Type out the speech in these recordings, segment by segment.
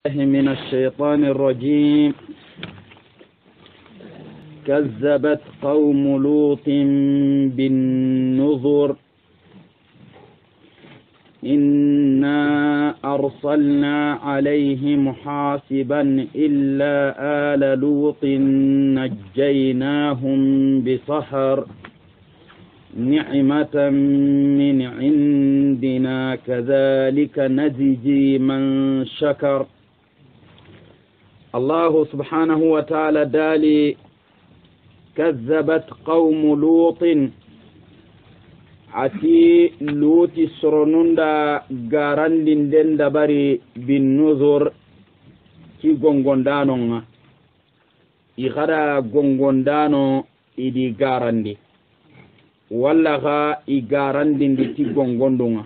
من الشيطان الرجيم. كذبت قوم لوط بالنذر إنا أرسلنا عليهم حاصبا إلا آل لوط نجيناهم بسحر نعمة من عندنا كذلك نجزي من شكر. الله سبحانه وتعالى دالي كذبت قوم لوط عتي لوط سرنوندا غاران لندن دبري بالنذر كي غونغوندانو يغرا غونغوندانو إدي غاراندي ولا غا إغاراندين دي تي غونغوندونغا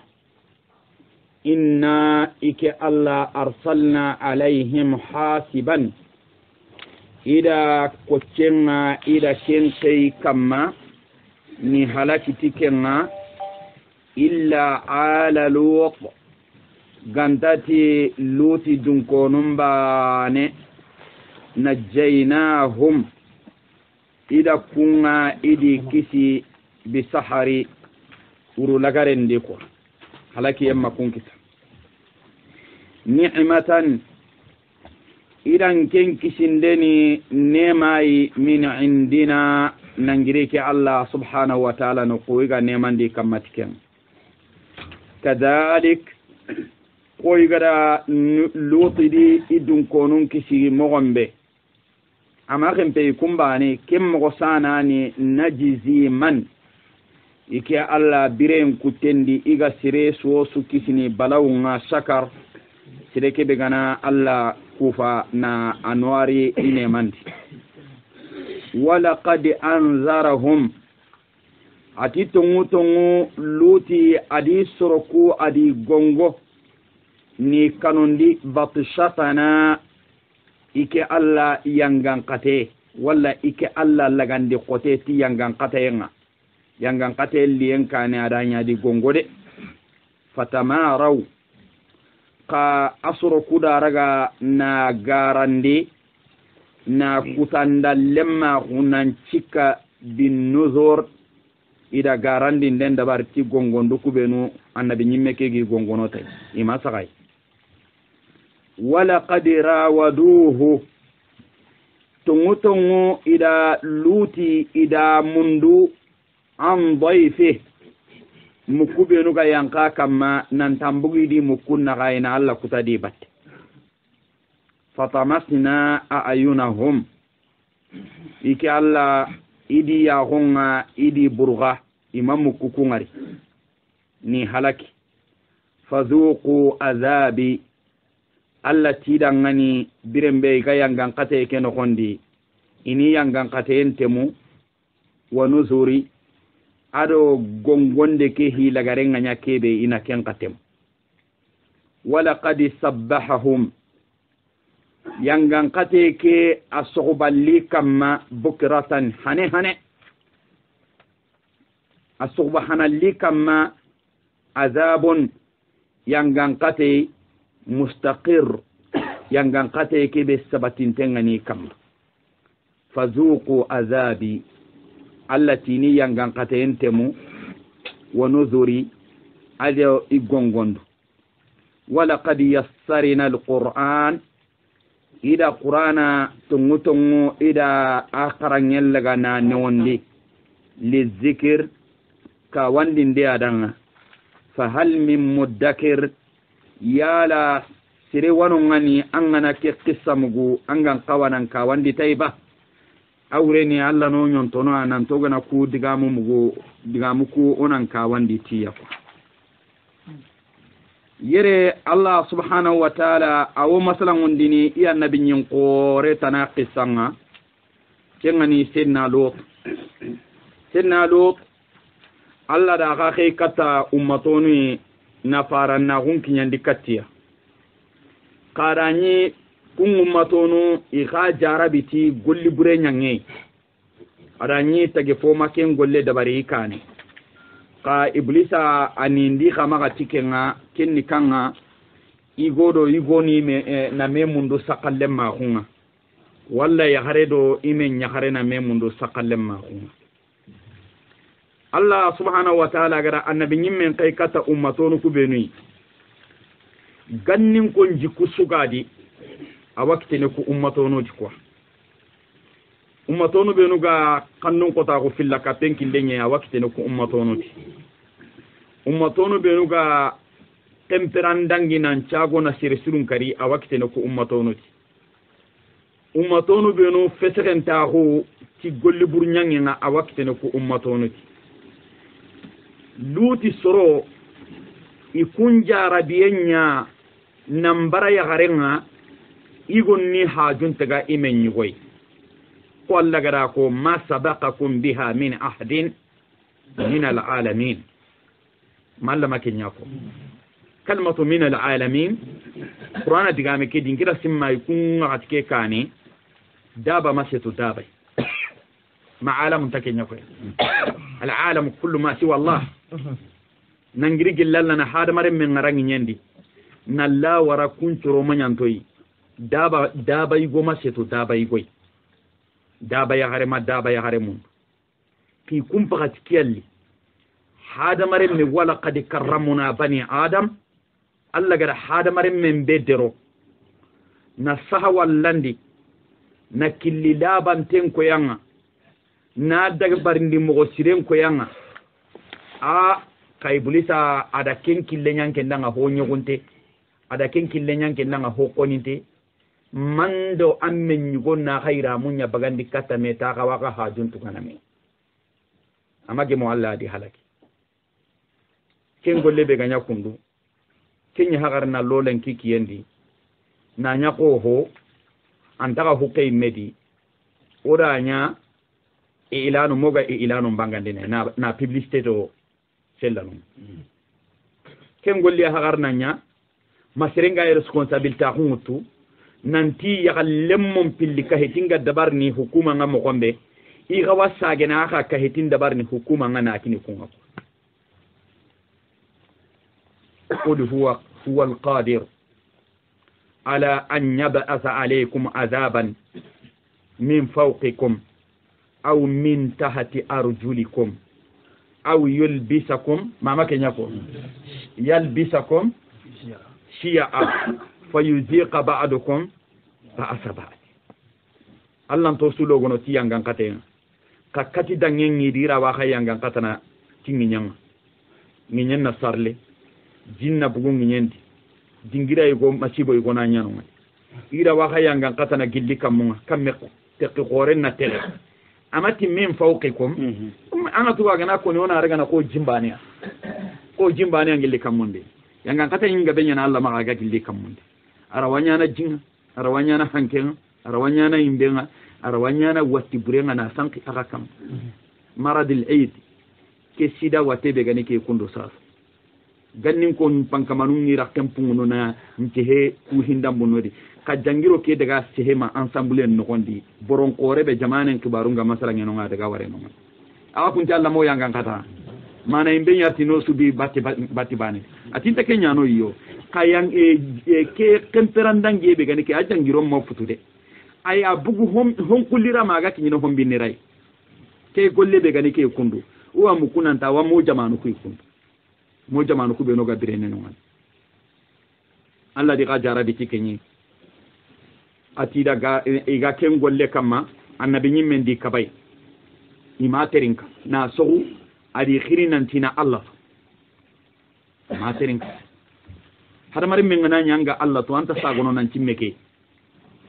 إنا إكي الله أرسلنا عليهم حاسبا إذا كتشنا إذا كنتي كما نهلك تكنا إلا آل لوط غندتي لوتي دنكونم باني نجيناهم إذا كنا إدي كسي بسحري ورلغارن ديكو halaki yamma kunkita ni'matan idan ken kisindeni nemai min indina nangireke Allah subhanahu wa ta'ala no koiga nemandi kamatiken kadalik koiga da lutidi idun konun kisi mogombe ama kempe kumbani kemmo sana ni najizi man ike Allah biren kutendi iga sire so su kisini balawunga shakar sire kebe gana Allah kufa na anwari ine mandi wala qad anzarahum ati tongu luti adi soroku adi gongo ni kanundi batshatana ike Allah yangankate wala ike Allah lagandi kote ti yangankate yenga yangan katel liyen kane adanya di gongode fatamaraw ka asro kudaraga na garandi na kutanda lemma hunan cika bin nuzur ida garandi den dabar ti gongondo kubenu annabi nyimme kegi gongono tay ima sakay wala qad rawaduhu tungutungu ida luti ida mundu an dayfe mukubenu ga yanka kama nan tambugi di mukunna ga ina Allah kutadi batte fatamasna ayunahum iki Allah idi ya honga idi burga imam mukukungari ni halaki fazuqu azabi Allah tidangani birembe ga yangan kate keno kondi ini yangan kate entemu wa nuzuri ado gongonde ke hilagarenga nyakebe ina ken katem wala qad sabbahahum yangan kate ke asogballi kama bukratan hane asogbahanalli li kama azabun yangan kate mustaqir yangan kate ke be sabatintengani kama fazuqu azabi allati ni yangan katentemu wa nuzuri ajo igongondo wala qad yassarna alquran ida qur'ana tungutungu ida akharangel laga na newondi lizikr ka wandi ndi adanga fa hal min mudakkir yala sire wanu ngani angana ke qissamugo angan qawanan ka wandi tayba awreni Allah no nyontono anan to gana ku digamu ku onan ka wandi tiya ko yere Allah subhanahu wa ta'ala awo masalan wondini iya nabi nyin qore tanaqisanga kengani sidna lut Allah da ga khay kata ummatoni na faranna hunkinya dikatiya qarani kungu matonu iga jarabiti golli bure nyange adanyi tage foma ken golle dabari kane ka iblisa anindi khama ga tikenga kenni kanga igodo igoni me na me mundu sakalle ma hunga walla ya haredo ime nyahare na me mundu sakalle ma hunga Allah subhanahu wa ta'ala gara annabi nyimmen kai kata ummatonu kubenu gannin kon jiku sugadi a wakti ne ku ummatonu jikwa ummatonu benu ga kannun kota ko filla ka penki lenye a wakti ne ku ummatonu ti ummatonu benu ga temperan dangi nan cago na sirsurun kari a wakti ne ku ummatonu ti ummatonu benu feseren ta ho ti golli burnyangi na a wakti ne ku ummatonu ti luti soro ikunja rabiyenya nambara ya garenga igonni hajun taga imen yugoy ko Allah gara ko ma sabaqakum biha min ahdin min alalamin mallama kenyako kalmatu min alalamin qur'ana digame ke dingira simma ikun atike kani daba masetu daba ma alam takenyako العالم كل ما سوى الله ننجري جلالنا هذا مرة من نراني نندي نلا ورا كنترو من ينتوي دابا يقوم سيتو دابا يقوي دابا يهرم دابا يهرمون في كم بغت كيالي هذا مرة من ولا قد كرمنا بني آدم الله قال هذا مرة من بدرو نصها واللاندي نكلي دابا تنكو يانا na daga barindi mogo siren ko yanga a kay bulisa ada ken kille nyanke ndanga ho nyogunte ada ken kille nyanke ndanga ho koninte mando amen nyugo na khaira munya bagandi kata meta ka waka hajuntu kaname amage mo Allah di halaki ken golle be ganya kundu kenya hagarna lolen kikiyendi na nyako ho antaka hukay medi oranya ilanu moga ilanu bangandine na publicité to sellanum ken golli hagarna nya masirenga responsabilité hutu nanti ya lemmon pilli ka hetinga dabarni hukuma nga mo gombe i gawa sagena ka hetin dabarni hukuma nga nakini kunga qul huwa alqadir ala an yab'atha alaykum azaban min fawqikum أو من تحت أرجلكم أو يلبسكم ما كنيكم يلبسكم شيعا فيذيق بعضكم بأس بعض الله توصلوا غنوتي يانغان كاتين كاتي دانين يديرا واخا يانغان كاتنا تيني نيان نصارلي جينا بوغو نياندي دينغيرا يغو ماشيبو يغو نانيانو إيرا واخا يانغان كاتنا جيلي كامون كاميكو تقي قورن نتيري amati min fawqikum ana tuwa gana ko ne wona ragana ko jimbani ngilli kamunde yanga kata inga benya na Allah ma ga gilli kamunde arawanya na jinga arawanya na hanken arawanya na imbenga arawanya na watti burenga na sanki akam maradil aid ke sida wate be gani ke kundo sas gannin ko pankamanun ni rakem punguno na ntehe ku hindambo nodi ka jangiro ke daga sehema ensemble no kondi boron kore be jamanen kibarunga masala ngeno nga daga ware no awa kunti Allah mo yanga kata mana imbe nyati no subi batti bane atinta kenya no iyo kayang ke temperandange be gani ke ajangiro mo futude ay abugu hom kulira maga kinino hom binirai ke golle be gani ke kundu uwa mukunanta wa mo jamanu ku kundu mo jamanu ku be no ga birene no Allah di ga jara di tikenyi ati daga iga ken golle kama annabi nyimmen di kabay ima terinka na sogu adi khirinan tina Allah ma terinka hada mari men ngana nyanga Allah to anta sagono nan cimmeke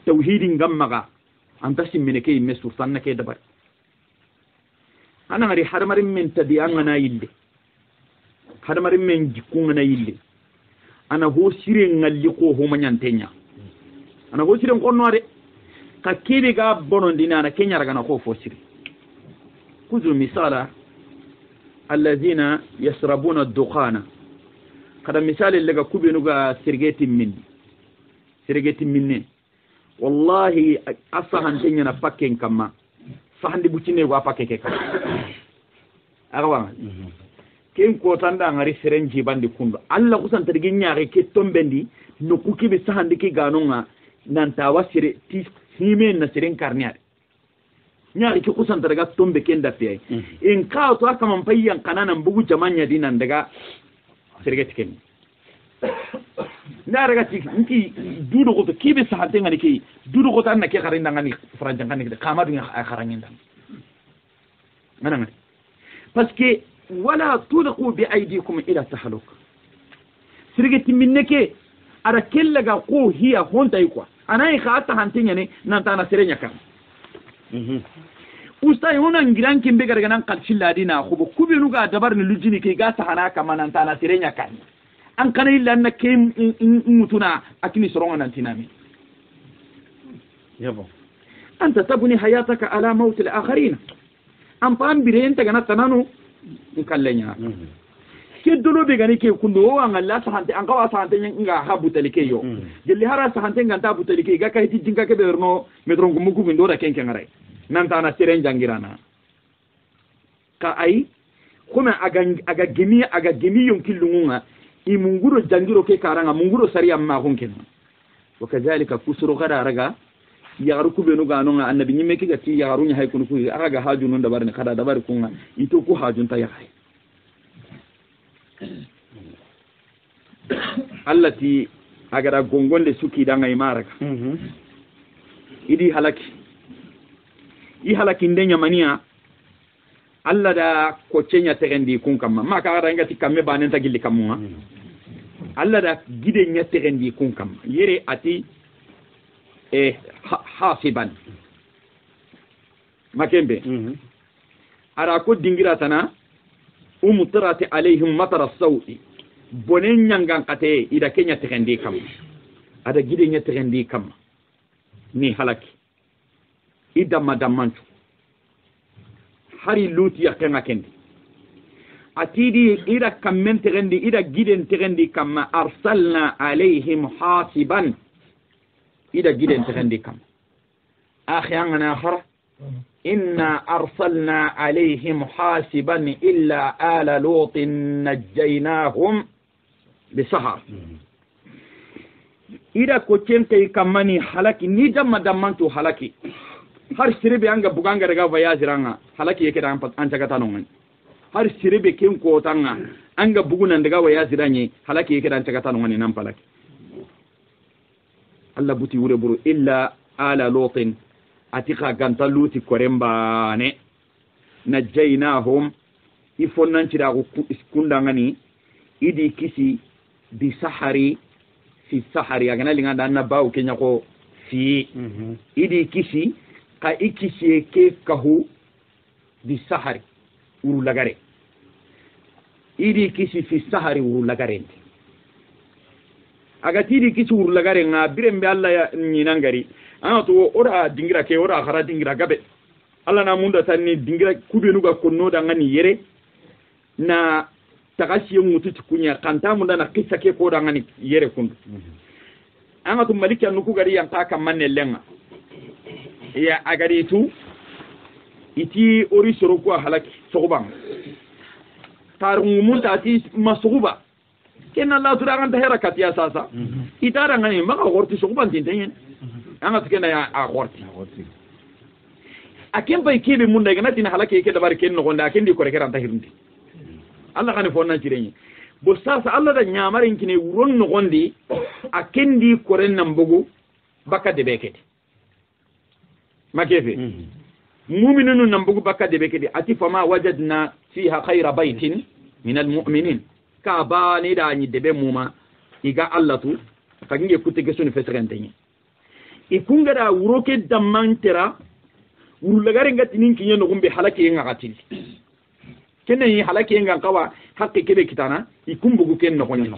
tauhidin gammaga anta simmene ke imme surtanna ke dabar ana ngari hada mari men tabi'an ngana yille hada mari men jikku ngana yille ana ho sire ngalli ko ho manyantenya ana go siren konno de ka kebe ga bonon dinana kenya raga na ko fo siri kuzu misala alladhina yasrabuna ad-dukhana kada misali lega kubenu ga sirgeti minne wallahi asahan tenya na pakken kama sahandi bucine go pakke ke ka agawa ken ko tanda ngari serenji bandi kundo alla kusan targi nyaare ke tombendi no kuki be sahandi ki ganonga nan tawasire ti himen na seren karniade nyaari ki kusan targa tombe ken da fiye in ka to aka man payyan kananan bugu jamanya dinan daga sergeti ken na raga ti nki dudo ko to kibe sahante ngani ki dudo ko tan na ke garinda ngani franjan ngani de kamadu nga kharangenda ngana parce que wala tulqu bi aydikum ila tahluk sergeti minneke ara kellaga ko hiya honta ikwa anai khata hantenya ne nan tana serenya kan ustay honan giran kimbe garga nan kalcilla dina khubo kubinu ga dabar ni lujini ke ga tahana kama nan tana serenya kan an kana illa na ke mutuna akini soronga nan tinami yabo anta tabni hayataka ala maut al akharin am pam biren ta gana tananu kallenya ke dolo be gani ke kundo an Allah ta hante an kawa ta hante nga habu talike yo gelli hara ta hante nganta bu talike ga kay ti jinga ke berno metron ko mugu bindo da kenken ngare nan ta na seren jangirana ka ai kuma aga gemi yon kilunga i munguro jangiro ke karanga munguro sariya ma honken wakazalika kusuru gara raga yagaru kubenu ga nonga annabi nyimme ki gati yagaru nya hay kunu ku aga haju non dabar ne kada dabar kunga ito ku hajun ta yahay allati agara gongonde suki danga imaraka idi halaki ndenya mania alla da ko cenya terendi kun kamma ma ka gara ngati kamme banen ta gilli kamma alla da gide nya terendi kun kamma yere ati hasiban makembe ara ko dingira tana umtirati alaihim matara sawi bonen nyangan kate ida kenya terendi kamma ada gide nya terendi kamma ni halaki ida madamantu hari luti yakenga kendi atidi ida kammen terendi ida giden terendi kamma arsalna alaihim hasiban ida giden terendi kamma akhiyangana akhara inna arsalna alaihim hasiban illa ala lutin najjaynahum bisahar ida ko cente kamani halaki ni damma dammantu halaki har sirbe anga buganga daga vayaziranga halaki yake da an taga tanon har sirbe kin ko tanga anga bugunan daga wayaziranye halaki yake da an taga tanon nan palaki Allah buti wure buru illa ala lutin atika ganta luti koremba ne najaynahum ifonnan cira ko kundangani idi kisi bi sahari fi sahari agana linga danna bawo kenya ko fi idi kisi ka ikisi ke kahu bi sahari uru lagare idi kisi fi sahari uru lagare aga tidi kisi uru lagare nga birembe alla ya nyinangari ana to ora dingira ke ora khara dingira gabe alla na munda tanni dingira kubenu ga konno da ngani yere na tagashi mutu kunya kanta munda na kissa ke ko da ngani yere kundu ana to malika nuku gari yan ta kan manne lenga ya agari tu iti ori soro ko halaki soban tarungu munta ti masuba kenna la tura kan tahera katiya sasa itara ngani maka gorti soban tintenyen anga tikena ya a gorti akem bay kebe munda gana tin halaki ke dabar ken no gonda ken di ko rekeran tahirndi Allah kan fo nan cirenyi bo sasa Allah da nyamarin kine wuron no gondi akendi ko ren nan bugu baka de bekete makefe mu'minun nan bugu baka de bekete ati fama wajadna fiha khayra baytin min almu'minin ka ba ni da ni debe muma iga Allah tu ka nge kutte sunu fesrentenyi ikunga da wuroke damantera wurulagare ngati ninki nyeno gumbe halaki ngakatili kene yi halaki ngan kawa hakke kebe kitana ikumbugu ken no konya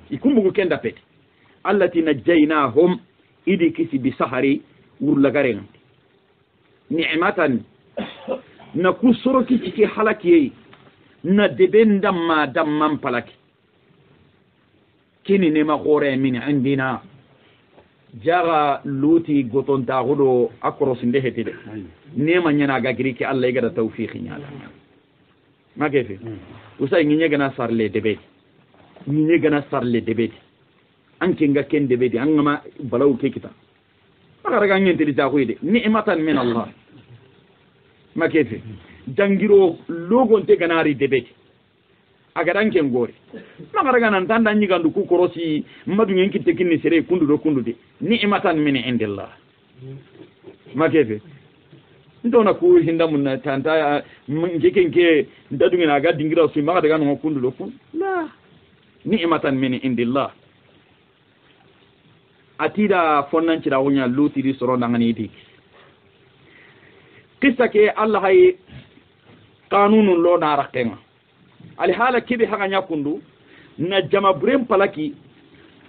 ikumbugu ken da pete allati najaynahum idi kisi bi sahari wurulagare ni'matan na kusoro kisi halaki na deben damman palaki kini ne ma gore min indina jaga luti goton ta hudo akros nde hetide nema nyana ga giriki Allah igada tawfiqi nyala makefe usa nginye gana sarle debeti nginye gana sarle debeti anke nga ken debeti angama balaw ke kita magara ga ngente di ta ko ide ni'matan min Allah makefe jangiro logon te ganari debeti agaran ken gore magara ga nan tanda nyi gandu ku korosi madu ngen kitte kinni sere kundu do kundu de ni'matan min indillah makefe ndona ku hinda mun tanta ngeken ke dadungi na ga dingira su magara ga no kundu do kun la ni'matan min indillah atida fonnan ci dawunya luti di soro ndangani di kissa ke Allah hay kanunun lo na rakenga ali hala kibi haga nyakundu na jama burem palaki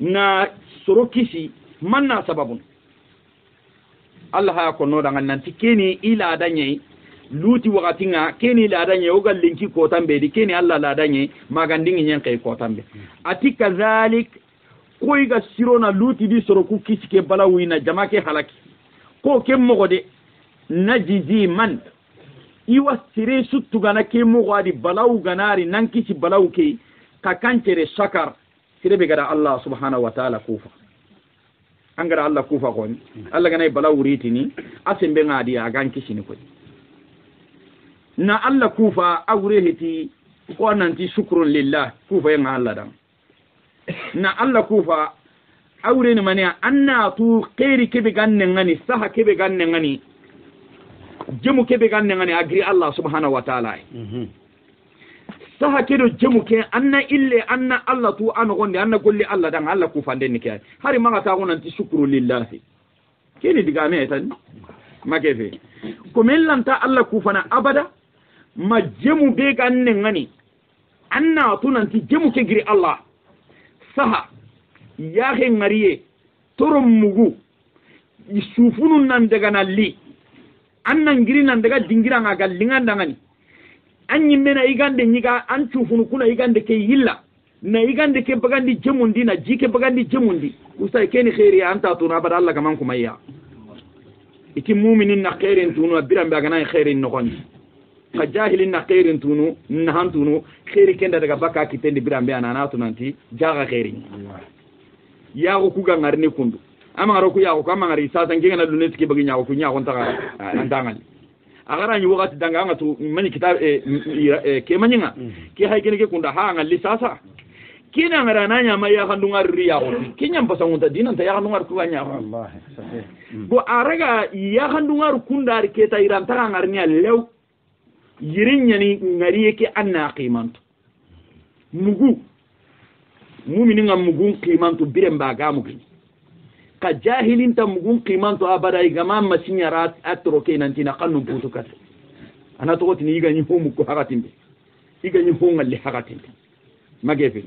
na soro kisi manna sababun Allah ha ko no dangan nanti keni ila danye luti wakati nga keni ila danye o gal linki ko tambe di keni Allah la danye magandingi nyen kay ko tambe ati kazalik ko iga sirona luti di soro ku kisi ke balawi na jama ke halaki ko ke mogode najizi man iwa sire suttu gana ke mogadi balawu ganari nan kisi balawu ke ka kancere shakar sire be gada Allah subhanahu wa ta'ala kufa angara Allah kufa ko Allah gana balawu ritini asembe ngadi agan kisi ni ko na Allah kufa awre heti ko nanti shukrun lillah kufa ya Allah dan na Allah kufa awre ni mani anna tu khairi kebe ganne ngani saha kebe ganne ngani jemu kebe ganne ngani agri Allah subhanahu wa ta'ala saha kedo jemu ke anna ille anna Allah tu an gonde anna golli Allah dan Allah kufa den ke hari maga ta gonanti shukru lillah keni diga me tan makefe ko mellanta Allah kufa na abada ma jemu be ganne ngani anna tunanti jemu ke giri Allah saha yahe ngariye torom mugu isufunu nan daga nalli annan giri nan daga dingira nga gallinga dangani anyi mena igande nyiga an sufunu kuna igande ke yilla na igande ke bagandi jemundi na jike bagandi jemundi usay keni khairi anta tuna bada Allah kaman kuma ya iti mu'minin na khairin tunu birambe agana khairin no gondi ka jahilin na khairin tunu na hantunu khairi kenda daga baka kitendi birambe anana tunanti jaga khairin ya ko kuga ngarni kundu ama ro ku ya ko ama ngari sa sangi na luneti ke bagi nyaako ku nyaako ntaka andangal agara nyi wakati danga ngatu mani kitab ke manyinga ke hay kene ke kunda ha ngali sasa kina ngara nanya ma ya handungar riya ko kinyam pasangunta dinan ta ya handungar ku anya Allah sahih bo araga ya handungar kundar ke ta iran ta ngarnya lew yirinya ni ngari yake anna qimantu mugu mu'minin ngam mugun qimantu biremba gamugi ka jahilin ta mugun qimantu abada igama masinyara atroke nantina kanum putukat ana to tini igani homu ko hakatimbe igani hongal hakatimbe magefe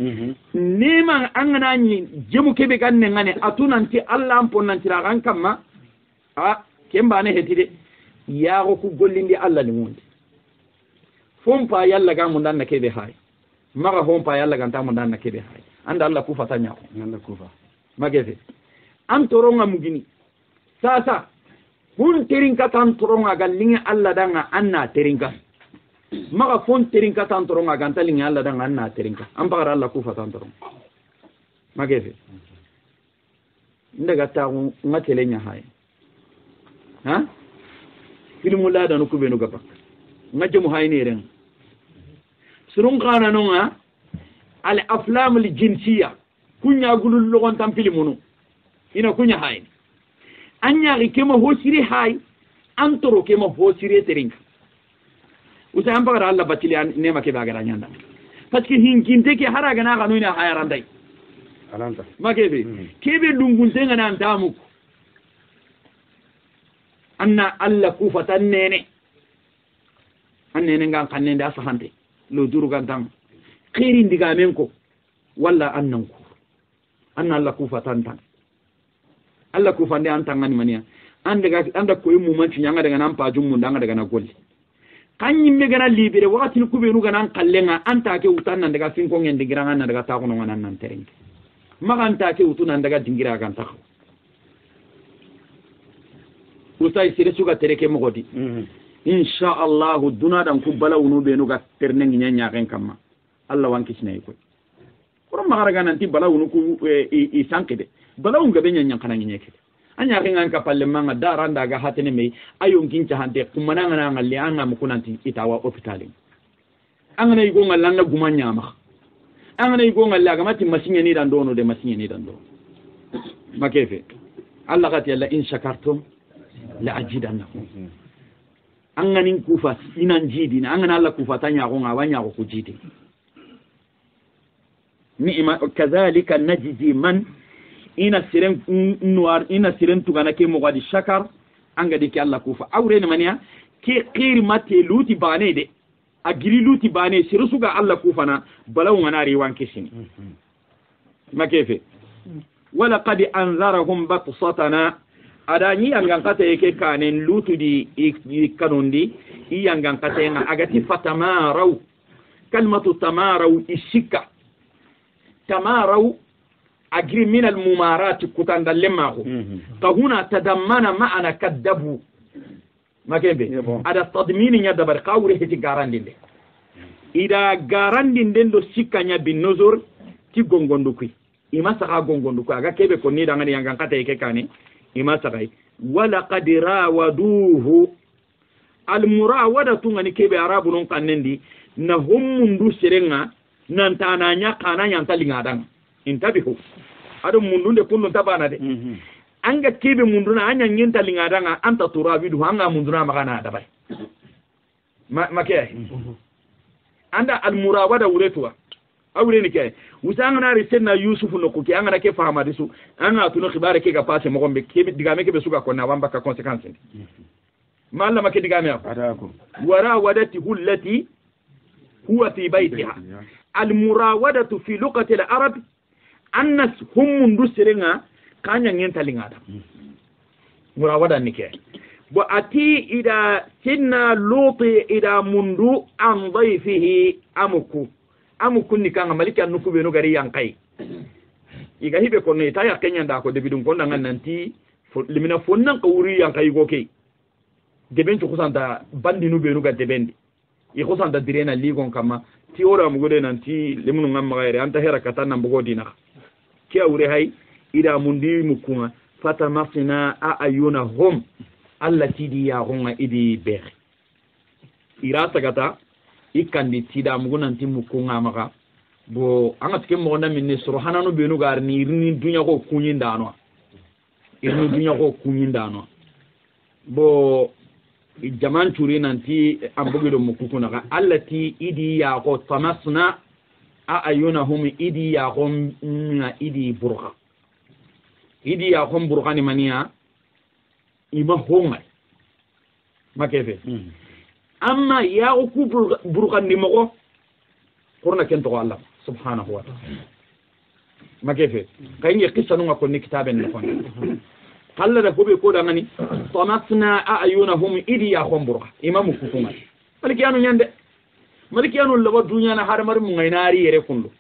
nema angana ni jemu kebe ganne ngane atunanti Allah ampon nantira kan kamma a kemba ne hetide ya ko ku gollindi Allah ni mundi fompa yalla ga mun danna kebe hay maga fompa yalla ga ta mun danna kebe hay anda Allah ku fatanya ko Allah ku fa magefe an toronga mugini sasa hun terinka tan toronga gallinga Allah danga anna terinka maga fon terinka tan toronga gantalinga Allah danga anna terinka an bagara Allah ku fatan toronga magefe ndaga ta ngatelenya hay ha filmu la danu kubenu gapak ngajamu hay ne ren surun kana nonga al aflam al jinsiya kunya gulul logon tan filmunu ina kunya hay anya rikema hosiri hay antoro kema hosiri terinka usa ambagara Allah batili nema ke bagara nyanda parce que hinkinte ke haraga na kanu ina hayarandai alanta makebe kebe dungunte ngana antamu anna Allah kufatan nene annene ngan kanne nda sahante lo duru gantang khiri ndiga men ko walla annanku anna Allah kufatan tan Allah kufande antangani mania anda ko yimu manci nyanga daga nan pajum mun danga daga na golli kanyi me gana libere wakati ku be nu gana kallenga anta ke utan nan daga finko ngen dingira nan daga ta ko non nan terenge maganta ke utunan daga dingira kan ta usai sire suga tereke mogodi insha Allah duna dan ku balawnu be no ga terne nya nya ken kamma Allah wanki sinay ko ko magara nanti balawnu ku i sankede balawun ga be nya kana nyeke anya ken an ka palle manga daranda ga hatene me ayon kincha hande kumana ngana ngalli anga mukunanti itawa hospital angana yigo ngalla gumanya ma angana yigo ngalla ga mati masinya ni dan dono de masinya ni dan do makefe Allah gati alla in shakartum la ajidannakum angani kufa inan jidi na angana Allah kufa tanya ko ngawanya ko kujidi ni'ma kadhalika najzi man ina siren noir ina siren tugana ke mo gadi shakar anga de ki Allah kufa awre ne mania ke qir mate luti bane de agiri luti bane siru suga Allah kufa na balaw ngana riwan kisini makefe wala qad anzarahum batsatana adani yangan kata yake kanen lutu di kanundi yangan kata yana agati fatamaraw kalmatu tamaraw ishika tamaraw agri min al mumarat kutanda lemahu kahuna tadammana ma'ana kadabu makebe ada tadmini nya dabar qawri hiti garandinde ida garandinde do sikanya bin nuzur ti gongonduki ima saka gongonduki aga kebe ko ni dangani yangan kata yake kane ima sakai wala qad rawaduhu al murawadatu ngani kebe arabu non kannendi na hummundu serenga nan tananya kana nyanta lingadang intabihu ado mundu de kunno tabana de anga kebe mundu na anya nyenta lingadanga anta turabidu hanga mundu na magana da bai makaya anda al murawada uretwa awre ni kay usanga na risenna yusuf no ko ki anga ke fahama disu anga tuno khibare ke ga passe mo gombe ke digame ke be suga ko na wamba ka conséquence malla make digame ko wara wadati hullati huwa fi baytiha al murawadatu fi lughati al arab annas hum mundu serenga kanya ngenta lingada murawada ni kay bo ati ida sinna luti ida mundu an dhayfihi amu kunni kanga maliki an nufu benu gari yankai iga hibe ko ne taya kenya nda ko debidum ko nanga nanti limina fonnan ko wuri yankai goke deben to kusanta bandi nu benu ga debendi i kusanta direna ligon kama ti ora mu gode nanti limunu ngam gaire anta hera katana mbugo dina ki awre hay ida mundi mukunga fata masina a ayuna hum allati di ya honga idi ber irata gata ikandi tida mugunanti mukunga maka bo anga tike mo na minne soro hananu benu gar ni irni dunya ko kunyindano bo jaman turi nanti ambugido mukukuna ka allati idi ya ko tamasna a ayunahum idi ya hum idi burqa idi ya hum burqani mania ima honga makefe amma ya ku burqan ni mako korna kento Allah subhanahu wa ta'ala makefe kayni qissa no ko ni kitaben no kon kala da gobe ko da ngani tamasna ayunahum idi ya khumburqa imamu kufunga maliki anu nyande maliki anu lawa dunya na har mar mu ngainari yere kundu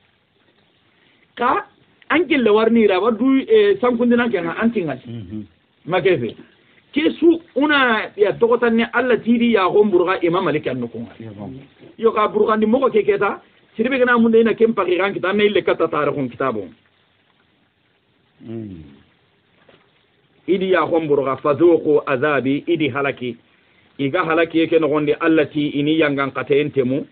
ka angel la warni ra wadu sankundina kenan antingal makefe kesu una ya tokota ne Allah tidi ya khumburqa imam maliki anu kunga yo ka burqandi moko keketa sirbe gana mun de na kempa ran kita ne le kata tarikhun kitabo idi ya khomburga fazuqu azabi idi halaki iga halaki yake no gonde allati ini yangan katentemu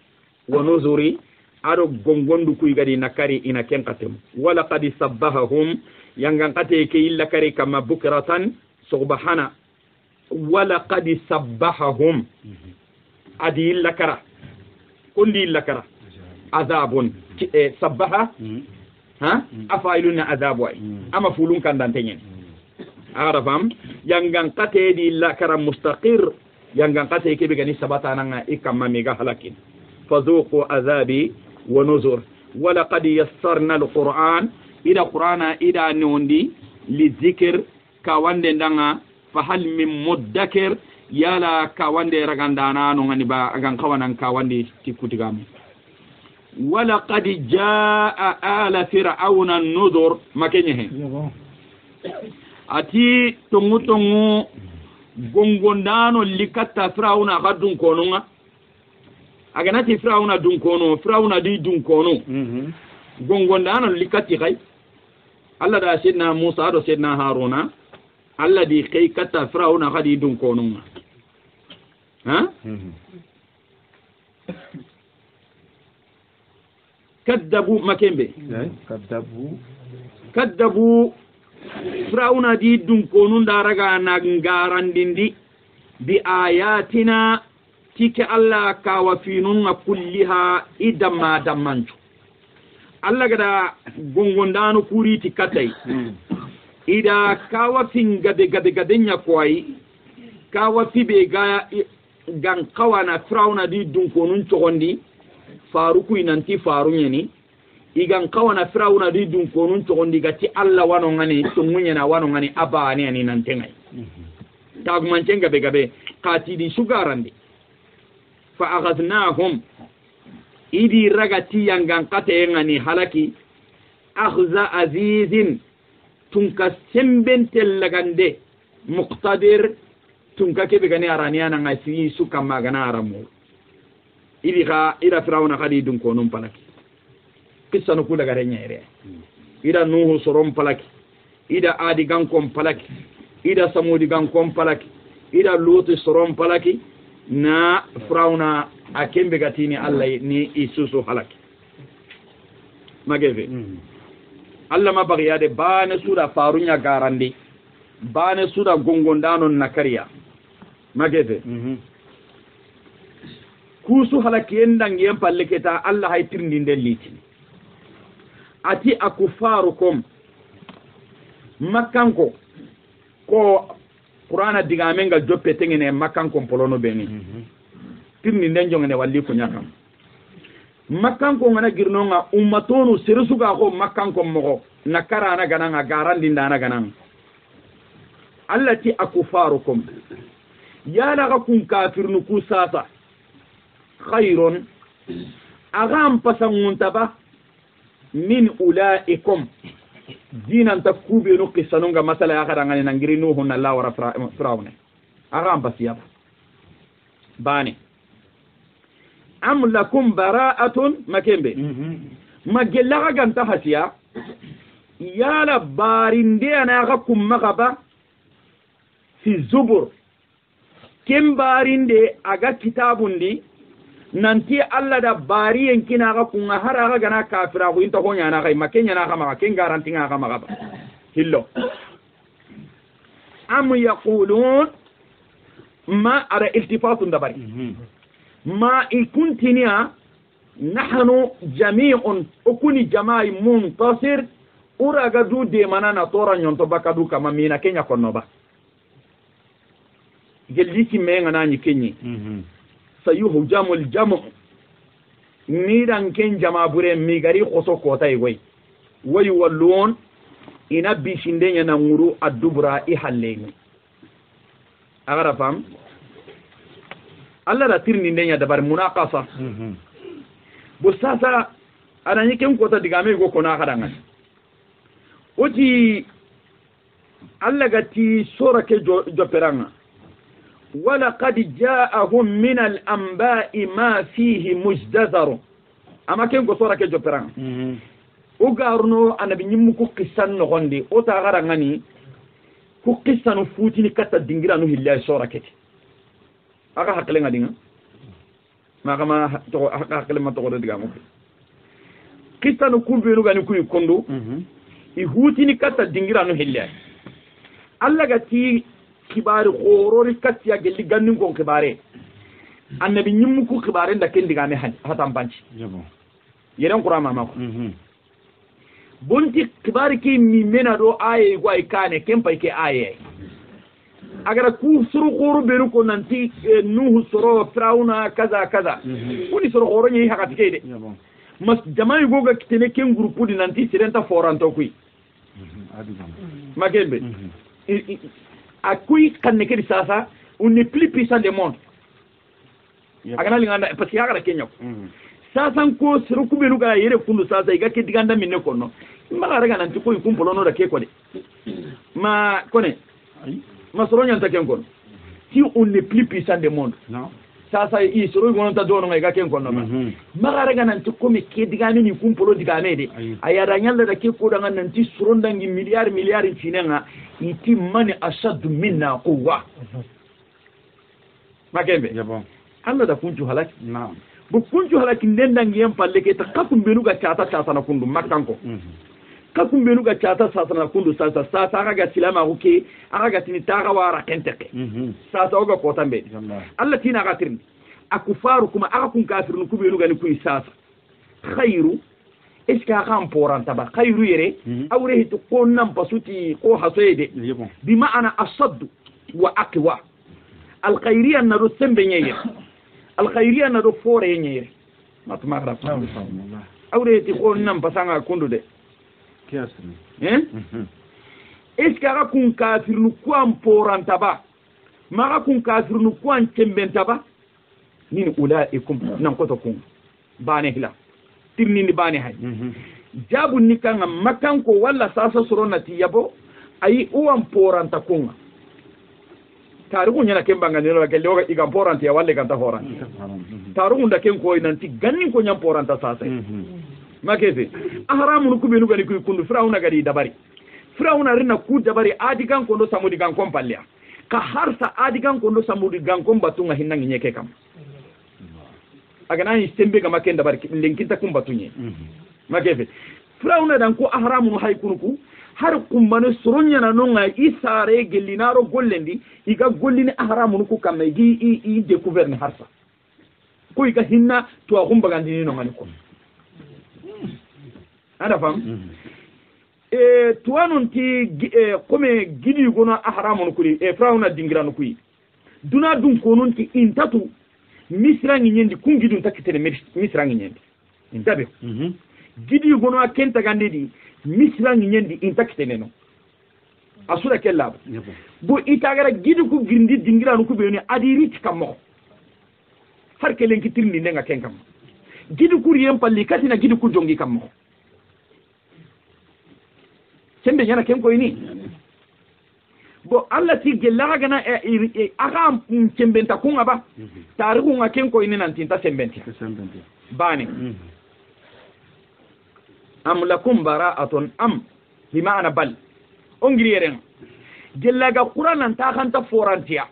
wa nuzuri aro gongondu kuy gadi nakari ina ken katemu wala qad sabbahum yangan kate ke illa kari kama bukratan subhana wala qad sabbahum adi illa kara kulli illa kara azabun sabbaha ha afailuna azabu ama fulun kan dantenyen arafam yangan kate di la kara mustaqir yangan kate ke bigani sabata nanga ikamma mega halakin fazuqu azabi wa nuzur wa laqad yassarna alquran ila qur'ana ida nondi li dhikr kawande ndanga fa hal min mudakkir yala kawande ragandana no ngani ba agan kawanan kawande tikutigam wa laqad jaa ala fir'auna an-nuzur makenye ati tongu gongondano likatta firawuna ka dun kononga aganati firawuna dun kono firawuna di dun kono gongondano likatti kay Allah da sidna Musa do sidna Haruna Allah di kay katta firawuna ka di dun kononga ha kaddabu makembe kaddabu firawuna di dun konun daraga na ngarandindi bi ayatina tike Allah ka wafinun kulliha idamma dammancu Allah gada gongondano kuri tikatai ida kawa finga de gadenya kwai kawa fibe ga gan kawana firawuna di dun konun chogondi faruku inanti farunyeni igan kawana firawuna di dun konun chogondi gati Allah wano ngani tumunya na wano ngani abani ani nantengai tagmancenga begabe kati di sugarandi fa aghadnahum idi ragati yangan kate ngani halaki akhza azizin tunka sembentel lagande muqtadir tunka kebe gani araniya na ngasi suka magana aramu idi ga ira firawuna kadi dun konun palaki kisanu kula garenya ire ida nuhu sorom palaki ida adi gankom palaki ida samudi gankom palaki ida lutu sorom palaki na firawuna akembe gatini Allah ni isusu halaki mageve Allah ma bagiyade bana sura farunya garandi bana sura gongondano nakariya mageve kusu halaki endangi empalle keta Allah hay tirndinde liti ati akufarukum makkanko ko Qur'ana digamenga joppe tengene makkanko polono beni tirni ndengone walli ko nyakam makkanko ngana girnonga ummatonu sirsuga ko makkanko mogo nakara na gananga garandi ndana gananga allati akufarukum ya la kun kafirnu kusasa khairun agam pasanguntaba min ulaikum dinan takube no kisanonga masala ya kadangani nangiri no honna la wara firawne agam pasiyaba bani am lakum bara'atun makembe magella ganta hasiya yala barinde ana gakum magaba fi zubur kem barinde aga kitabundi nanti Allah da bari yankina ga kunga hara ga gana kafira ko inta honya na kai makenya na kama ken garanti nga kama gaba hillo am yaqulun ma ara iltifatun dabari ما إن كنتني نحن جميع أكوني جماعي منتصر أرغدو دي منانا طورا ينطبقا دوكا ممينا كينيا كنوبا جلسي مينا ناني كيني سيهجم الجمع ميران كين جماع بورين ميغاري خصو كوتا يوي ويولون إنا بيشندين ينمورو الدبرا إحالين أغرى فهم Allah da tirni ndenya dabar munaqasa bo sasa ana nyikem ko ta digame go kona kadanga oti Allah gati sura ke joperanga wala qad ja'ahum min al-anba'i ma fihi mujdazar ama ken go sura ke joperanga o garno anabi nyimmu ko kissan no gonde o ta garanga ni ko kissanu futini katta dingira no hilla sura keti aka hakle ngadinga makama to hakle ma to ko diga mo kitanu kumbelu gani kuy kondo i hutini katta dingira no hilla alla gati kibari khorori katya gelli gannin ko kibare annabi nyimmu ko kibare nda ken diga me hatam banci yeren qur'ama mako bonti kibari ki mi mena do aye go ay kane kempa ke aye agara ku suru khoro beru ko nanti nuhu soro firawna kaza kaza kuni soro khoro nyi hakati kede mas jamay goga kitene ken groupe di nanti sirenta foranto kui magembe akui kanne kedi sasa on n'est plus puissant du monde agana linganda parce que agara kenyo sasa ko suru kubelu ga yere kundu sasa iga ke diganda minne kono mala raga nanti ko kumpolo no da ke ko de ma kone masoro nyanta ken kono si on n'est plus puissant du monde. Non. Ça il se regonta dono ngai gaken kono ba magara ga nan to komi ke digame ni kumpolo digame de ayara nyalla da ke ko daga nan ti surondangi milliard cinenga iti mani ashad minna quwwa magembe yabo Allah da kunju halaki naam bu kunju halaki ndendangi yam palle ke ta kakum benu ga chata na kundu makanko kakum benu ga chata na kundu sa ga silama uke aga ga tini taga wara kenteke sa oga ko tambe Allah tina ga tirni akufaru kuma aga kun kafirun ku benu ga ni ku isasa khairu iska kan poranta ba khairu yere awre hitu ko nan pasuti ko hasoyede bi ma'ana asad wa aqwa al khairiyya nadu sembe nyeye al khairiyya nadu fore nyeye matuma gra awre hitu ko nan pasanga kundu de iska ga kun kafirun ku am poranta ba maga kun kafirun ku an cembenta ba min ulaikum nan ko to kun bane hila tirni ni bane hay jabu ni kan makan ko walla sasa surona ti yabo ayi uwan poranta kunga tarugo nyana kemba ngani no ke loga igam poranta ya walle kan ta horan tarugo nda ken ko nanti ganni ko nyam poranta sasa makete ahramu ku be nu gani ku kundu firawna gadi dabari firawna rina ku dabari adi kan ko ndo samudi gan kom pallia ka harsa adi kan ko ndo samudi gan kom batunga hinangi nyeke kam agana ni sembe ga makenda barki lenkinta kum batunye makefe firawna dan ko ahramu hay kunuku har kumbane soronya na nonga isare gelinaro gollendi iga gollini ahramu ku kam i découvert ni harsa ko iga hinna to agumba gandini no ngani ko ada fam tuwanun ti kome gidi gono ahramu kuli firawna dingiranu kuyi duna dun konun ti intatu misrangi nyendi kungidun takitene misrangi nyendi intabe gidi gono akenta gandedi misrangi nyendi intakitene no asura kella bo itagara gidi ku gindi dingiranu ku beoni adiri tikamo har kelen kitirni nenga kenkam gidi ku riem palli katina gidi ku jongi kammo sembe nyana kenko ini bo Allah ti gella gana aga cembenta kunga ba tarihu nga kenko ini nan tinta sembenti bani am lakum bara'atun am bima ana bal ongiri yeren gella ga qur'an ta khanta forantia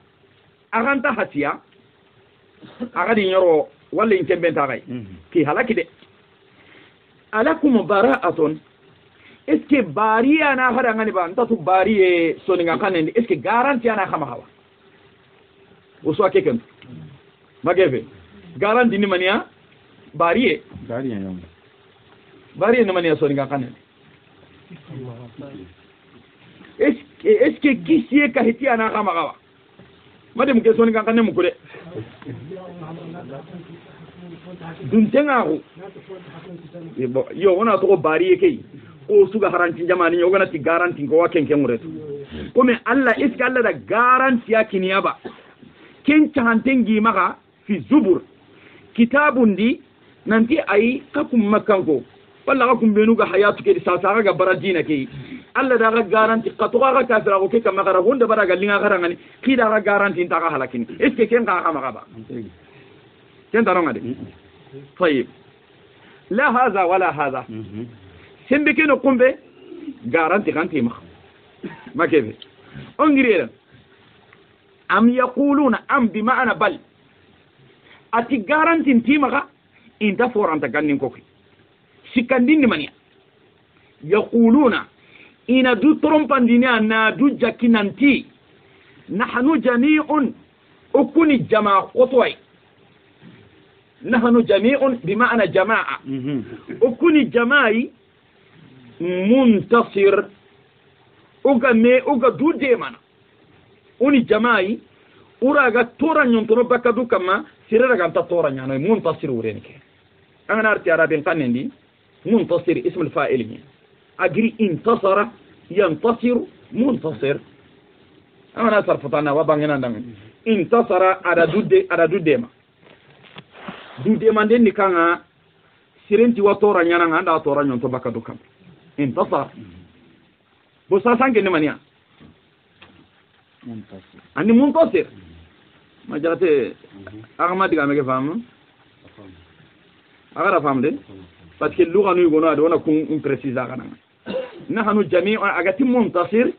aganta hatiya aga di nyoro walla in cembenta gai ki halaki de alakum bara'atun est-ce que bariya na hada ngani ba ntatu bariye soninga kanende est-ce que garantie ana khama hawa uso akeken mageve garantie ni mania bariye yom bariye ni mania soninga kanende est-ce que kisiye ka hiti ana khama hawa madem ke soninga kanende mukude dun tengaru yo ona to bariye kay o suga haranti jamani yogana ti garanti ko waken kenguretu comme Allah iska Allah da garanti yakini yaba ken tahantengi maka fi zubur kitabun di nanti ay kakum makanko walla kakum benuga hayatu ke sasa ga baradina ke Allah da garanti qatuga ga kafira ko ke kama gara honda baraga linga garangani kida ga garanti ta ga halakini iske ken ga kama ba ken taronga de طيب لا هذا ولا هذا sembe keno kumbe garanti kanti ma kebe ongirera am yaquluna am bi ma'ana bal ati garanti ntimaga inta foranta gannin koki sikandini mania yaquluna ina du trompandini na du jakinanti nahnu jami'un ukuni jama'a qotwai nahnu jami'un bi ma'ana jama'a ukuni jama'i muntasir uga dude mana uni jamai uraga tora nyontono bakadu kama sirera ganta tora nyano muntasir urenke ana arti arabin kanendi muntasir ism al-fa'il ni agri intasara yantasir muntasir ana sarfatana wa bangena ndang intasara ada dude ma dude manden ni kanga sirenti wa tora nyana nganda tora nyonto bakadu kama انتصر بوسا سانك نمانيا منتصر اني منتصر ma jarate agama diga me ke fam agara fam de parce que lugha nu gono ado na kun precisa kana nahnu jami'u agati muntasir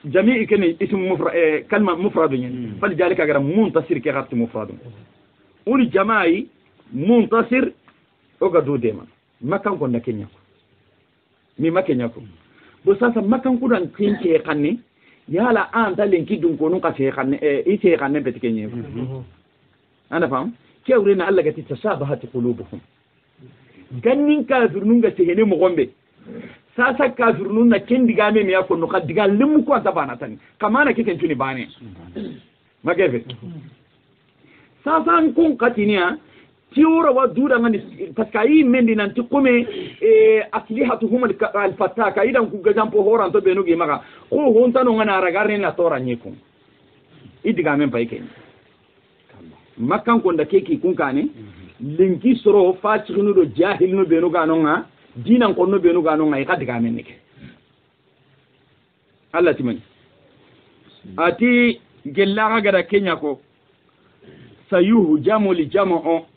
jami'i kene ism mufrad kalma mufrad yani faljalika agara muntasir ke gatti mufrad uli jama'i muntasir oga do dema makan ko na kenya mi makenya ko bo sasa makan ko dan kinke kanne yala anta lenki dun ko nun ka se kanne ite kanne bet kenye ana fam kewrina Allah gati tasabahat qulubuhum gannin kafirnun ga tehene mo gombe sasa kafirnun na kendiga me ya ko no kadiga limu ko ta bana tan kamana kiken tuni bane magebe sasa an kun katinia tiura wa dura ngani paskayi mendi nan ti kome aslihatuhum al-fataka idan ku ga jampo horan to benu gi maga ko honta no ngana ragarne na tora nyiku idiga men pay ken makkan ko nda keki kun kane linki soro faachinu do jahil no benu ga no nga dinan ko no benu ga no nga ka diga men nike Allah timani ati gella ga da kenya ko sayuhu jamul jama'u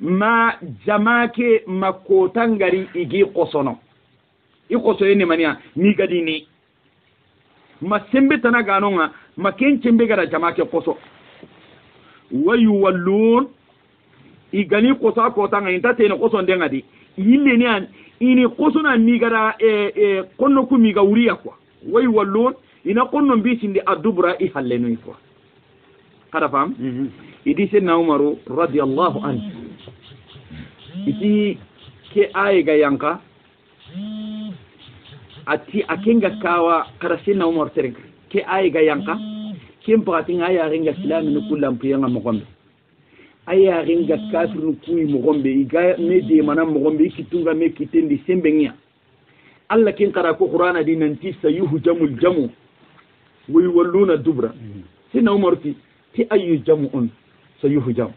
ma jamake makotangari igi qosono i qosoye ni mania ni gadi ni ma sembe tana ganonga ma ken cembe gara jamake qoso wayu wallun igani qosa kotanga inta tene qoso ndenga di yille ni an ini qoso na ni gara konno ku mi ga wuriya kwa wayu wallun ina konno mbisindi adubra i hallenu ifwa kada fam idi senna umaru radiyallahu anhu iti ke ay ga yanka ati akenga kawa kada senna umar tereng ke ay ga yanka kem pati ngaya ringa islamin kullam piyanga mo gombe aya ringa kafir kuy mo gombe iga mede manam mo gombe kitunga me kitendi sembengya alla ken kara ko qur'ana dinanti sayuhjamul jamu wa yuwalluna dubra senna umar ti ayu jamu'un sayuhjam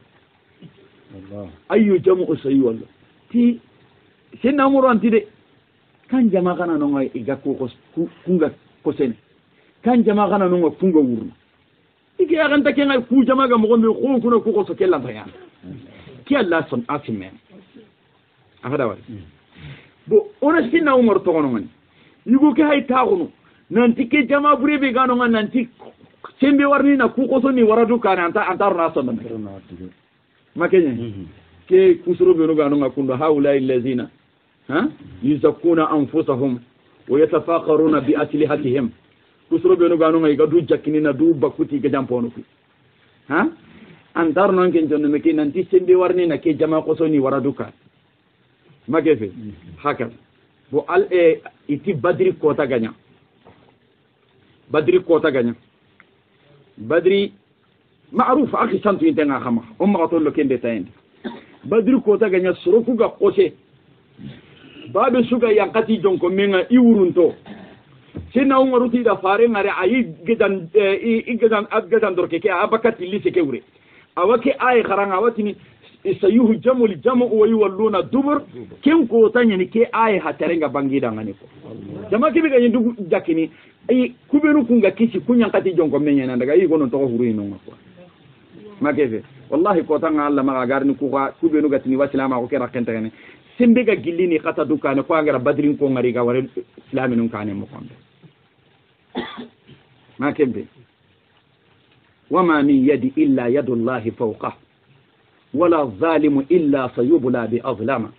Allah ayu jamu'u sayuwallu ti senna umar anti de kan jama kana no ngai iga ko kunga ko sen kan jama kana no kunga wuru ike ya ganta kenga ku jama ga mo ko kuno ko so kella bayan ki Allah son afime afada wa bo ona sinna umar to gono man yugo ke hay taxunu nanti ke jama burebe gano ngan nanti sembe warni na ku ko so ni waradu kana anta runa son makenya ke kusuru be no gano ngakundo haula illazina yuzakuna anfusahum wa yatafaqaruna bi aslihatihim kusuru be no gano ngai gadu jakini na du bakuti ga jampono ku antar non ken jonne me ke nanti sembe warni na ke jama ko so ni waradu ka magefe haka bo al iti badri kota ganya badri معروف أخي سنتو ينتهي خما أم قطول لكين ديتاين بدري كوتا غنيا سروكو غا قوسي باب سوغا ينقتي جونكو مينا يورونتو سينا عمر تي دا فارين غاري اي غدان ابغدان دوركي كي ابكاتي لي سكيوري اوكي اي خران اوتني سيوه جمل جمع ويولون الدبر كم كوتا ني كي اي هاترنغا بانغيدا غاني كو جما كي بيغا ندو جاكيني اي كوبينو كونغا كيسي كونيانقتي جونكو مينا ناندا اي غونو تو هوري نو makefe wallahi ko tanga Allah ma garni ku be no gatini wasilama ko kera kentene sembe ga gillini khata dukane ko ngara badrin ko ngari ga ware islaminun kane mo konde makembe wama min yadi illa yadullahi fawqa wala zalimu illa sayubla bi azlama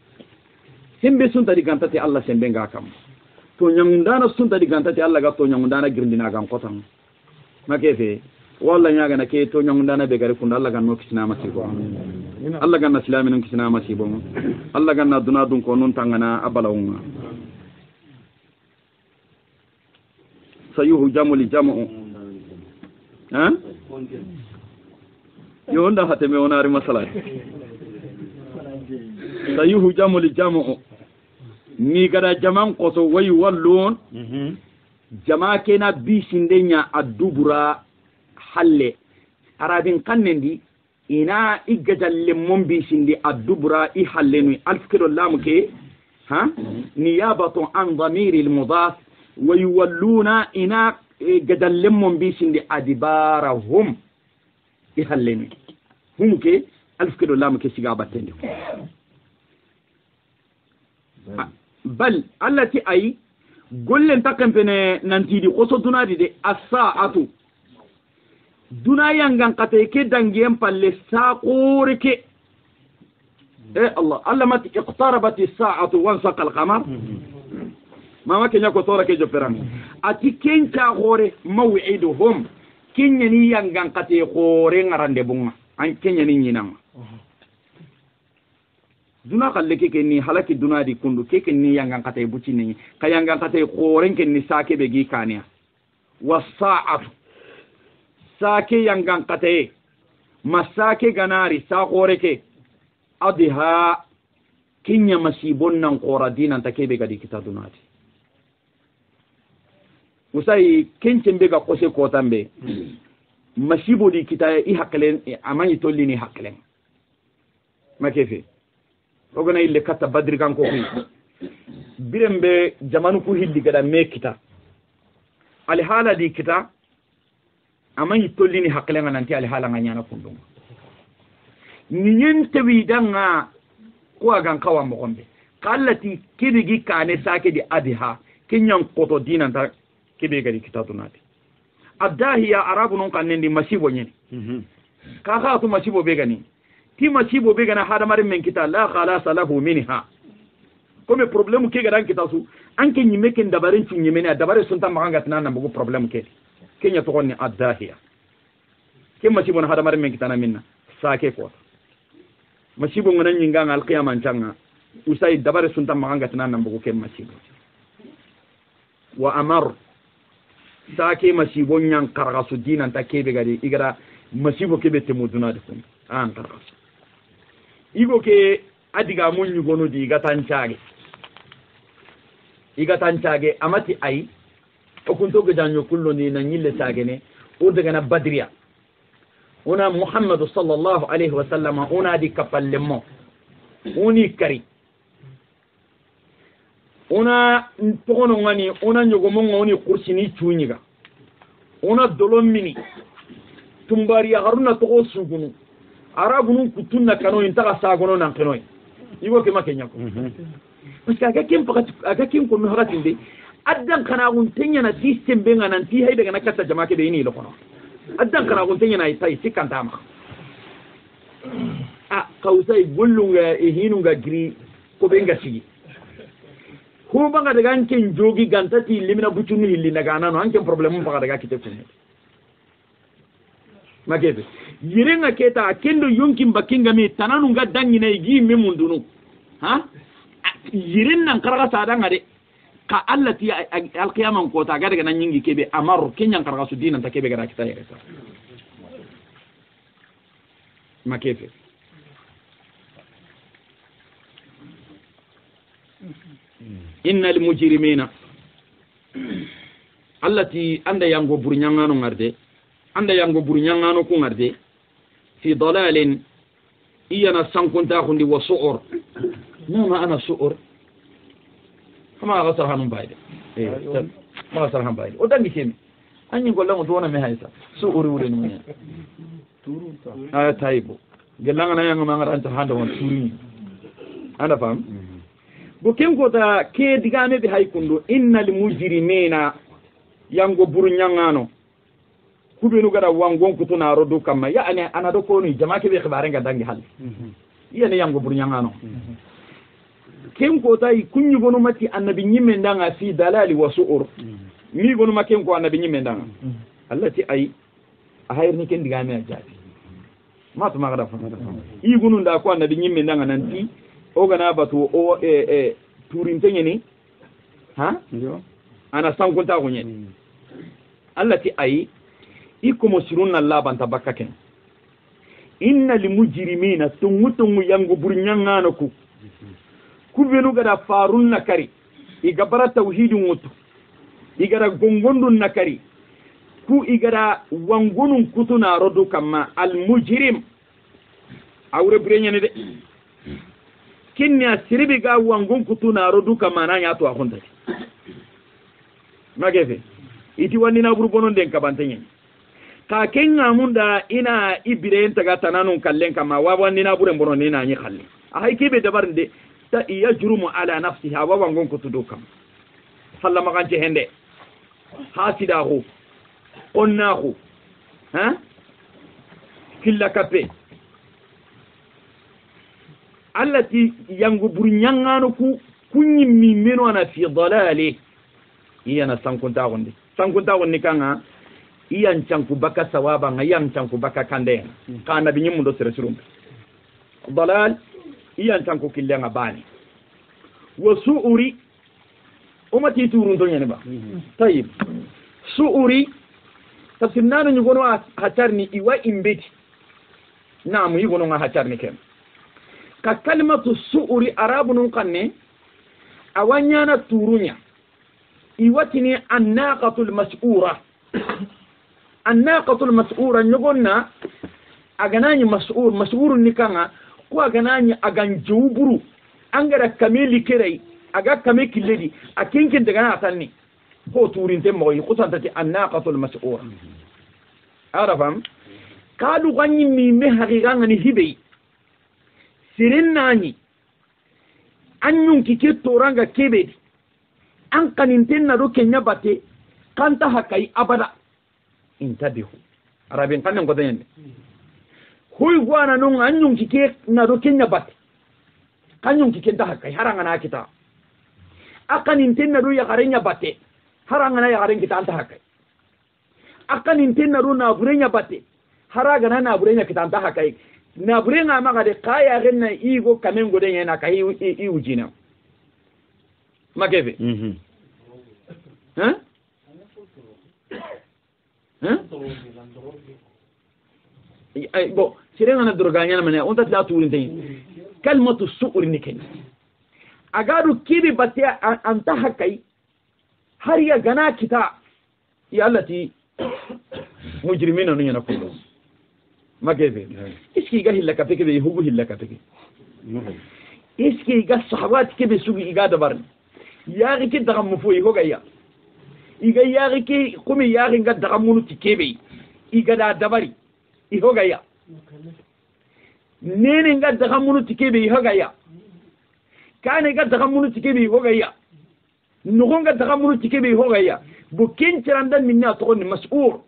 sembe sunta digantati Allah sembe nga kam to nyamundana sunta digantati Allah ga to nyamundana girndina gam kotan makefe walla ñaga na ke to ñangundana be gari kunda Allah ganno kisina masibo Allah ganna islamin kisina masibo Allah ganna duna dun ko non tangana abalawunga sayuhu jamul jamu yo nda hateme onari masala sayuhu jamul jamu ni gada jaman qoso way wallon jama kena bisindenya adubura halle arabin kannendi ina igajalle mombi sindi adubra i hallenu alf kilo lamuke niyabatu an dhamiri almudaf wa yuwalluna ina gajalle mombi sindi adibarahum ihalleni humke alf kedo lam ke siga batende bal allati ay gollen takampene nantidi qoso dunadi de as-sa'atu dunayangan kate ke dangiem palle saqurike الله ما اقتربت الساعة وانسق القمر ما كان يكو طورة كي جفران أتي كين تاغوري موعدهم كين ينيان غان قتي غوري نران دبونا أن كين ينيان دونا قال لك كيني حالك دونا دي كندو كيني يان غان قتي بوتي ني كيان غان قتي غوري كيني ساكي بيجي كانيا والساعة ساكي يان غان قتي مساكي غناري ساغوري كي أدها كنيا مسيبون قرادين أنت كيف قدي كتادوناتي وساي كنتم بيجا قصي قوتام بي مسيبو دي كتا إحقلين أما يتوليني حقلين ما كيفي وقنا اللي كتا بدري كان كوكي بيرم بي جمانو كوهي اللي قدا مي كتا على حالة دي كتا أما يتوليني حقلين أنتي على حالة غنيانا كندوم niyen tawidanga ko agan kawa mo gombe kallati kibigi kane sake di adiha kinyan koto dinan ta kibe gari kitatunati addahiya arabu non kan ndi masibo nyen ka ka to masibo be gani ti masibo be gana hada marin men kita la khalasa lahu minha comme problème ke garan kitasu anke nyime ken dabarin ci nyime ne dabare sunta maganga tanana bugo problème ke kenya to konni addahiya ke masibo na hada marin men kitana minna sake ko masibo ngana nyinga ngal qiyamah changa usai dabare sunta maganga tanana bugo ke masibo wa amar sake masibo nyang karagasu dinan ta kebe gadi igara masibo kebe temuduna de kun an karagasu igo ke adiga munyu gono di igatancage amati ay okunto gajanyo kullo ni na nyille sagene o daga na badriya ona muhammad sallallahu alaihi wasallam ona di kapallemo oni kari ona tokono ngani ona nyogomo ngoni kursini chunyiga ona dolomini tumbari ya haruna toko sugunu arabunu kutunna kano intaka sagono nan kanoy igo ke makenya ko parce que aga kim ko no haratinde addan kana gun tenya na system be ngana ti hay daga na kata jama ke be ni lokono addan kana gun tenya na tay sikanta ma kausai gullunga hinunga gri ko be ngasi ko banga daga anken jogi gantati limina bucuni hilli daga nano anken problème mo daga kite kunni magebe yirenga keta kendo yonkin bakinga mi tananu ga dangina igi mi mundunu ha yiren nan karaga sadanga de ka allati alqiyamam ko ta ga daga nan yingi kebe amaru kenyan karaga su dinan ta kebe ga kita yere sa makebe innal mujrimina allati anda yango burnyangano ngarde anda yango burnyangano ko ngarde fi dalalin iyana sankunta khundi wa su'ur nana ana su'ur kama gasar hanum bayde ma gasar hanum bayde o dangi kemi anyi golla mo dona me haysa su'ur wure no ne turu ta taybo gelanga na yanga mangara anta handa won turi anda fam bo ken ko ta ke digame be hay kundo innal mujrimina yango burnyangano kubenu gara wangon kutuna rodo kama ya ani anado ko ni jamake be xibare nga dangi hal yene yango burnyangano ken ko tay kunyu gonu mati annabi nyimme ndanga fi dalali wa su'ur mi gonu maken ko annabi nyimme ndanga allati ay ahayr ken digame ajati ma to magada fa yi gonu nda ko annabi nyimme ndanga nanti o gana batu o turin tenyeni ha ana sankunta ko nyen allati ay ikomo sirunna laban tabakaken inna limujrimina tungutungu yangu burnyangano ku kubenu gada farun nakari igabara tauhidun mutu igara gongondun nakari ku igara wangunun kutuna rodu kama almujrim awre burenyane de kinnya siribi ga wangun kutuna rodu kama na nya to akonta mageve iti wanina buru bonon den kabantenye ka kenga munda ina ibire taga tananun kallen kama wawan nina buren bono nina nyi khalle a hay kebe dabarnde ta yajrumu ala nafsiha wawan gon ko tudukam sallama kanche hende hasidahu onnahu ha killa kape allati yangu burnyangano ku kunyimmi meno ana fi dalali iyana sankunta wonni kanga iyan canku baka sawaba nga iyan canku baka kande kana bi nyimundo sere surum dalal iyan canku killenga bani wa su'uri umati turun to nyane ba tayib su'uri tafsirnano nyugono hatarni iwa imbeti naam yugono nga hatarni kem ka kalimatu su'uri arabunun kanne awanyana turunya iwatini annaqatul mas'ura annaqatul mas'ura nyogonna aganani mas'urun nikanga ko aganani agan juburu angara kameli kerei aga kame killedi akinkin daga na tanni ko turinte moyi kusantati annaqatul mas'ura arafam kalu ganyi mi me haqiqanga ni hibei sirennani anyun kike toranga kebedi an kaninten na do kenya bate kanta hakai abada intabihu arabin kanen godan yende huy gwana non anyun kike na do kenya bate kanyun kike ta hakai haranga na kita akaninten na do ya garenya bate haranga na ya garen kita anta hakai akaninten na do na burenya bate haraga na burenya kita anta hakai na burenga magade kaya genna igo kamen godan yana kai i ujina mageve hein ay bo sirena na durganya mane on ta turin tay kalmatu su'ur niken agadu kibi batia anta hakai har ya gana kita ya allati mujrimina nunya nakulu mageve iski ga hillaka peke be hugu hillaka peke iski ga sahabat ke be sugi ga dabar yaari ke daga mu foyi hoga ya iga yaari ke kumi yaari ga daga munu tikebe iga da dabari i hoga ya nene ga daga munu tikebe i hoga ya kane ga daga munu tikebe i hoga ya nugo ga daga munu tikebe i hoga ya bu kentiranda minna to ni mas'ur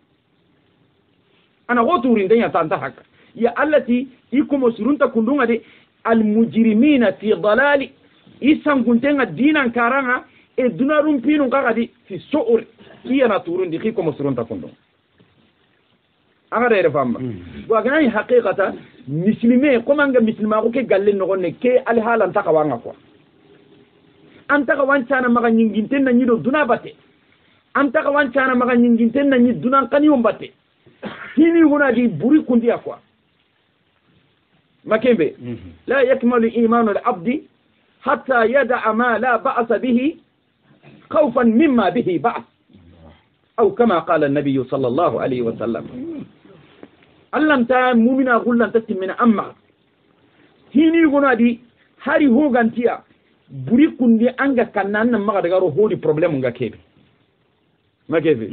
ana goturin dan ya tanta haka ya allati ikum surunta kundunga de al mujrimina fi dalali isan kuntenga dinan karanga e dunarum pinu kakadi fi su'ur iya na turun di ikum surunta kundunga aga de famba wa ganai haqiqata muslime komanga muslima ko ke galle no gonne ke al halan takawanga ko anta ka wancana maga nyinginten na nyido dunabate anta ka wancana maga nyinginten na nyido dunan kanium batte hini huna di buri kundi akwa makembe la yakmalu imanu al-abdi hatta yada'a ma la ba'sa bihi khawfan mimma bihi ba's aw kama qala an-nabiy sallallahu alayhi wa sallam allam ta mu'mina gullan tatimina amma hini huna di hari hogantiya buri kundi anga kannan maga daga ro hodi problem nga kebe makebe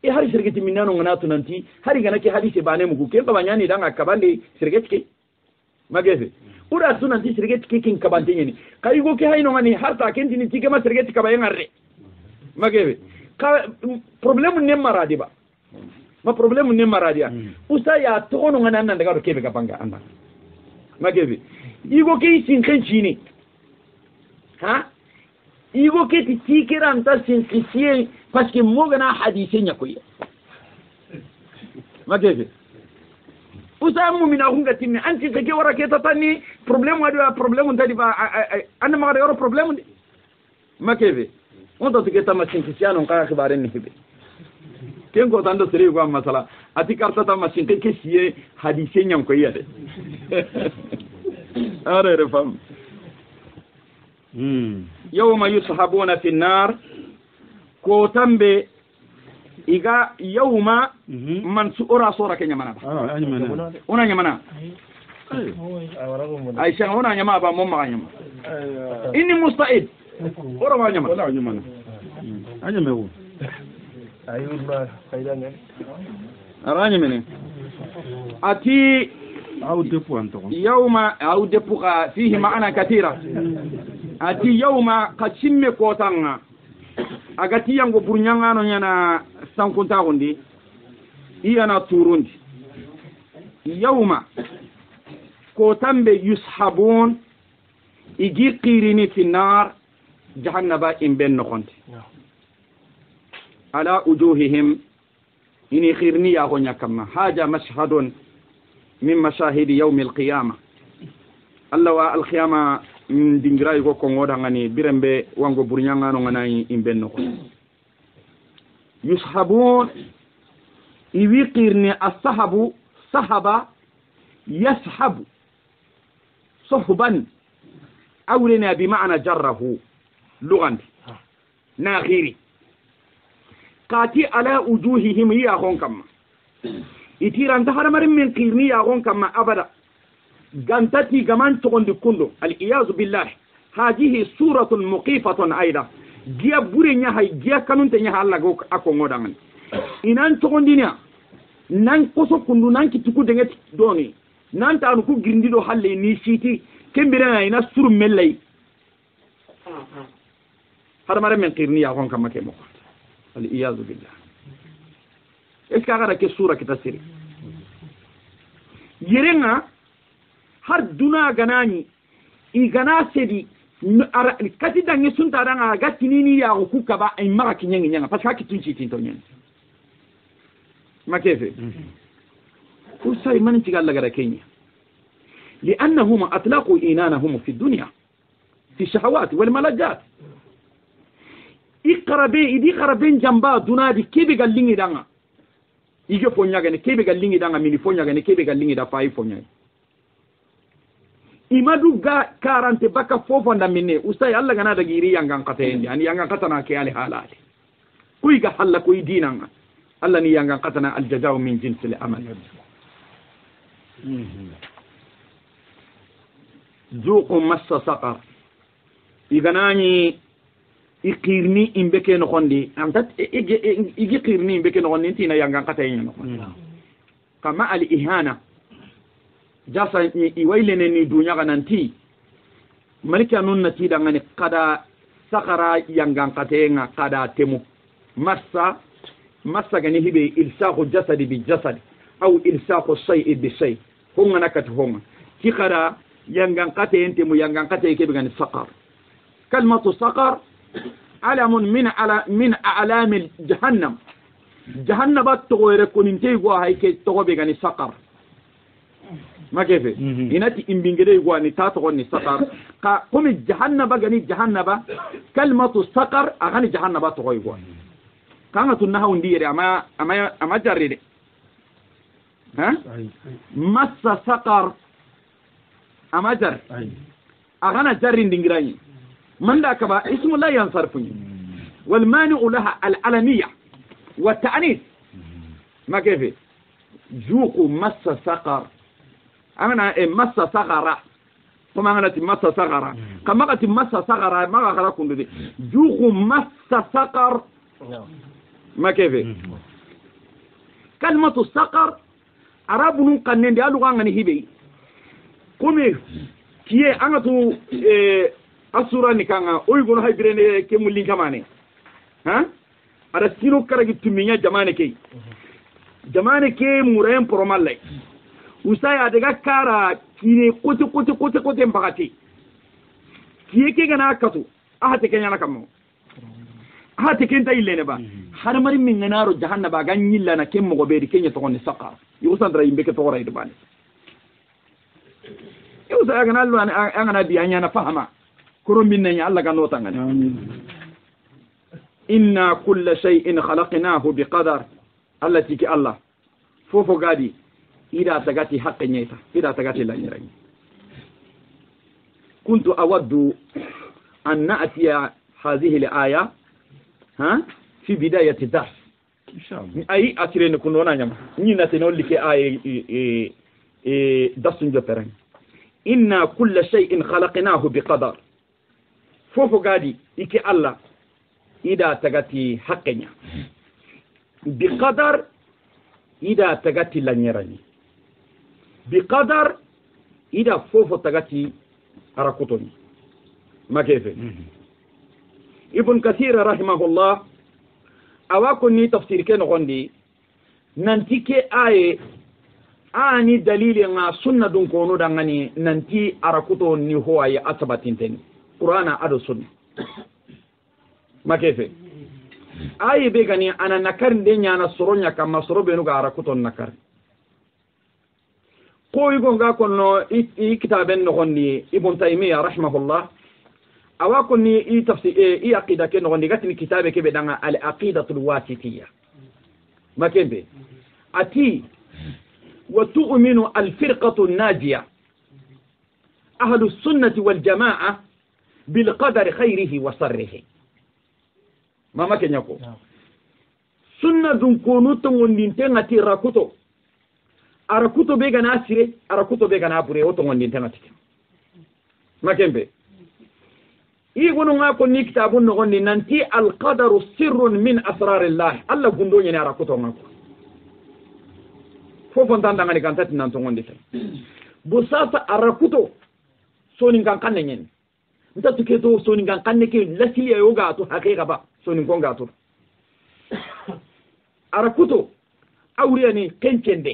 e hari sergeti minano ngana tunanti hari gana ke hadisi bane mugu ke babanyani danga kabande sergeti ke mageze ura tunanti sergeti ke kin kabande ni kai go ke hayno ngani harta kendi ni tige ma sergeti kabayangarre magebe ka problème ne maradi ba ma problème ne maradia usa ya tono ngana nan daga kebe kabanga anda magebe igo ke sin kenchini ha igo ke ti tikiran ta sin kisiye parce que mogana hadise nyakoya magege usa mu'mina hunga tinni anti ke wara ke tatani problème wadi problème ndadi ba an ma yoro problème de makebe on to ke tama sin kisiano ka khibaren ni hibe ken ko tando sere ko masala ati karta tama sin ke kisiye hadise nyakoya de are refam yawma yushabuna fi an-nar ko tambe iga yawma man suura sura kenya mana ona nyamana aisha ona nyama ba mom ma nyama inni musta'id ora ma nyama wala nyama anyame wo ayuba kaidane arani mene ati يوم أو دبقى فيه معنى كثيرة أتي يوم قسم كوتانا أغتي يانغو برنيانغانو يانا سانكونتا غندي إيانا توروندي يوم كوتان بي يسحبون إجي قيريني في النار جهنم إن بين نخونتي على وجوههم إني خيرني يا غنيا كما هذا مشهد من مشاهد يوم القيامة الله والقيامة من دينغراي كو كونغودا غاني بيرمبي وانغو برنيانغانو غناي إمبن نخو يسحبون يويقيرني الصحب صحبة يسحب صحبا أولنا بمعنى جره لغة ناخيري قاتي على وجوههم يا هون كما itiran ta har marin min qirni ya gon kama abada gantati gaman to gondi kundo al iyaz billah hadhihi suratun muqifatun aida giya bure nya hay giya kanunte nya Allah go akko ngodangan inan to gondi nya nan koso kundu nan ki tuku denget doni nan ta ku girndi do halle ni siti kembira na ina suru mellay har marin min qirni ya gon kama ke mo al iyaz billah est-ce que agara ke sura kita siri yerenga har duna ganani I gana sedi kati dangi sunta danga gati nini ya ku kaba ay mara kinyengi nyanga parce que kitin ci tinto nyen makefe usay man ci galla gara kenya لأنهم أطلقوا إينانهم في الدنيا في الشهوات والملذات إدي قربين جنبا دونادي كيف قال لي دانا يجي فونيا غني كيف قال لي دانا ميني فونيا غني كيف قال لي دا فاي فونيا imadu ga karante baka fofo ndamine usay alla gana da giri yangan katayen yani yangan katana ke ali halati kuy ga halla kuy dinanga alla ni yangan katana al jazaa'u min jinsil amal zuqu massa saqar iganani iqirni imbeke no khondi amtat igi qirni imbeke no khondi tina yangan katayen no kama al ihana jasa iwailene ni dunya gananti malika nun nati dangane kada sakara yangan katenga kada temu massa gani hibe ilsaqu jasadi bi jasadi aw ilsaqu shay'i bi shay honga nakat honga ki kada yangan katente mu yangan kate ke bigani saqar kalmatu saqar alamun min a'lam jahannam jahannaba to gore koninte go hayke to go bigani saqar makefe inati imbingede gwani tato gonni saqar ka komi jahannaba gani jahannaba kalmatu saqar agani jahannaba to goy gwani kanga tunna hawndi yere ama jarride ha massa saqar ama jar agana jarri ndingirani manda kaba ismu la yansarfuni wal mani'u laha al alamiyya wa ta'nis makefe zuqu massa saqar أنا مسا صغرة كما أنا مسا صغرة كما قلت مسا صغرة ما غير كون دي جوخ مسا صقر ما كيف كلمة الصقر عرب نقنن دي ألو غاني هبي كومي كي أنا تو أسورة نكانا أوي غنو هاي بريني كي مولين كماني ها أنا سينو كراجي تمينيا جماني كي مريم برومالي usaya daga kara kine kote mbakati kiyeke gana katu ahate kenya nakamo ahate kenta ilene ba har mari min nganaro jahannaba ganyilla na kemmo go beedi kenya to gonni saqar yusandra yimbe ke to gora idbani usaya gana allo angana bi anya na fahama kuro minna ya Allah gano tangane inna kulla shay'in khalaqnahu biqadar allati ki Allah fofo gadi إذا تجاتي حق نيتا إذا تجاتي لا نيراني كنت أود أن نأتي هذه الآية في بداية الدرس إن شاء الله أي أترين كنونا نعم نينا تنقول لك آية درس جبران إن كل شيء خلقناه بقدر فوفو قادي إكي الله إذا تجاتي حق نيا بقدر ida tagati lanyarani biqadar ida fofo tagati arakutoni makefe ibn kathir rahimahullah awako ni tafsir ke nogondi nanti ke aye ani dalili nga sunna dun kono dangani nanti arakuto ni hoaye asabatinteni qur'ana ado sunna makefe aye be gani ana nakar ndenya na soronya kama sorobe no ga arakuto nakar ko yugo nga kono i kitaben nogondi ibn taymiyyah rahimahullah awako ni i tafsir i aqida ke nogondi gatini kitabe ke be danga al aqidatul wasitiyya makembe ati وتؤمن الفرقة الناجية أهل السنة والجماعة بالقدر خيره وصره ما كان يقول سنة دون كونوتو وندين تي أراكوتو بيغانا سيري أراكوتو بيغانا بوري وتو وندين تي ما كان بي يقولون ما كن كتابون نغني ننتي القدر سر من أسرار الله الله قندو يعني أراكوتو نغني fofon tan dangani kan tati nan tongonde tay bo sasa arakuto soni kan kanne nyen ntatu ke to soni kan kanne ke lasili yoga to hakika ba soni kon gato arakuto awriyani kencende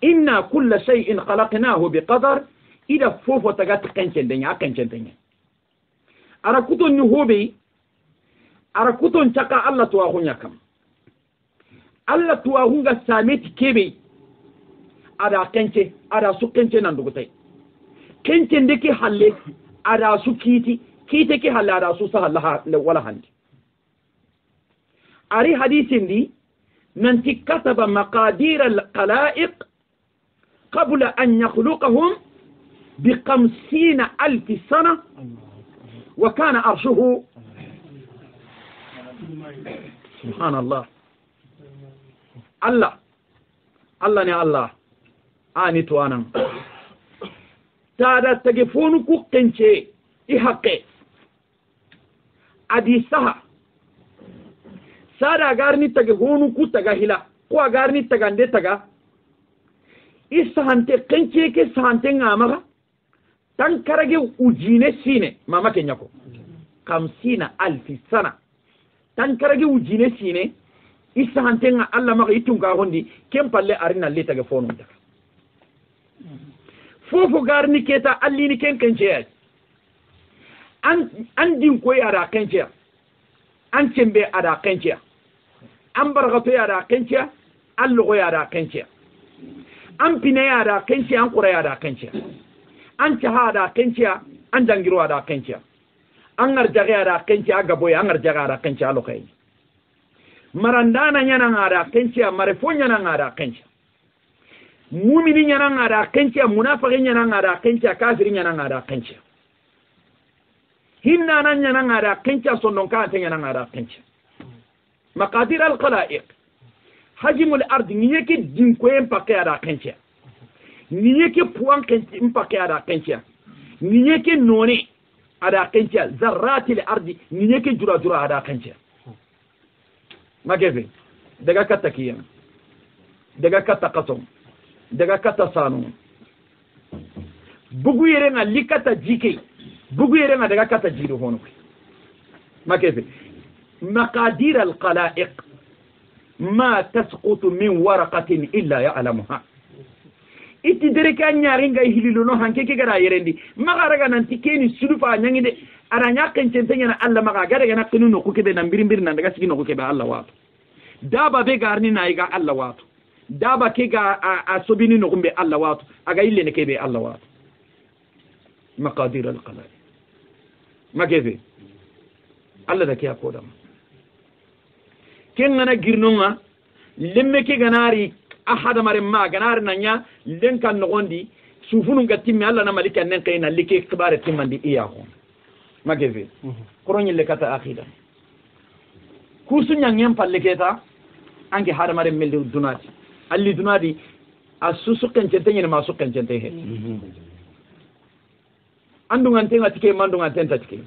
inna kulla shay'in khalaqnahu biqadar ida fofo tagat kencende nya kencende nya arakuto ni hobe arakuto chaka Allah to ahunya kam Allah tuwa hunga sameti kebe ada kenche ada su kenche nan dugutai kenche ndeke halle ada su kiti ke halle ada su sahallaha wala handi ari hadisin di nanti kataba maqadir al-qalaiq qabla an yakhluqahum ب50,000 سنة وكان أرشه سبحان الله الله الله ني الله اني توانا تادا تجفون كو كنچه اي حقه ادي سها سارا غارني تجفون كو تجاهلا كو غارني تگانده تگا isante kenche ke sante ngama tan karage ujine sine mama kenyako 50,000 sana tan karage ujine sine isante nga alla maka itunga hondi kem palle arina leta ge fonu daga fofo garni keta allini ken kenche an din koy ara kenche an cembe ara kenche an bargato ara kenche allo go ara kenche an pine yada kenci an kura yada kenci an caha da kenci an jangiro da kenci an arjaga yada kenci aga boy an arjaga da kenci alokai marandana nyana ngada kenci marefo nyana ngada kenci mu'mini nyana ngada kenci munafiqi nyana ngada kenci kafiri nyana ngada kenci hinna nan nyana ngada kenci sondon ka nyana ngada kenci maqadir al khalaiq hajim al-ard niyeke dinko empake ada kentia niyeke puan kentia empake ada kentia niyeke noni ada kentia zarrati al-ard niyeke jura ada kentia mageve daga katakiya daga kataqatum daga katasanu bugu yere nga likata jike bugu yere nga daga kata jiru hono mageve maqadir al-qalaiq ما تسقط من ورقة إلا يعلمها إتدرك أن يارينغا يهللونو هانكي كغرا يرندي ما غارغا نانتي كيني سلوفا نيانغي دي أرانيا كنتنتينا الله ما غارغا ناكنو نوكو كبه نمبرين بير ناندغا سيكي نوكو كبه الله واتو دابا بي غارني نايغا الله واتو دابا كيغا أصبيني نوكو بي الله واتو أغا يلي نكي الله واتو مقادير القلائل ما كيفي الله ذكي أقودم kengana girnonga lemme ke ganari ahada mare ma ganari nanya lenkan nogondi sufunu gatimmi alla na malika nen kayna like khibare timandi iyaho mageve koronyi le kata akhida kusu nyangem palle keta ange hada mare mel dunati alli dunadi asusu kencente nyene ma su kencente he andungan tenga tike mandungan tenta tike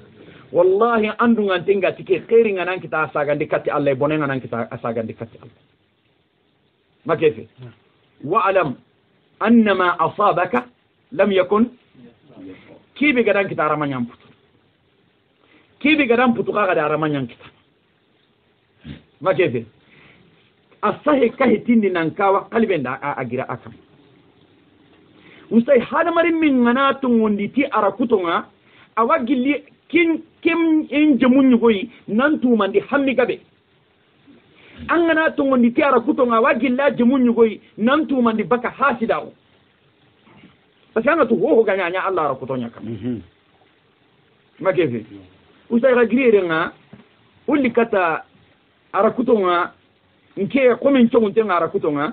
wallahi andungan tenga tike khairinga nan kita asagandi katti Allah bonenga nan kita asagandi katti Allah ما كيف واعلم ان ما اصابك لم يكن كيف غدان كتا رمان يامبوت كيف غدان بوتو غدا رمان يانكتا ما كيف الصحيح كهتين نانكاوا قلبين دا اغيرا اكم وسي هذا مري من مناتو وندي اراكوتونغا awagilli kim en jamunyu goyi nantu mandi hammi gabe angana to ngondi tiara kutonga wagilla jamunyu goyi nantu mandi baka hasidawo pasanga to ho ganya Allah ra kutonya kam makefe usay ragriere nga ulli kata ara kutonga nke ko min chongun tenga ara kutonga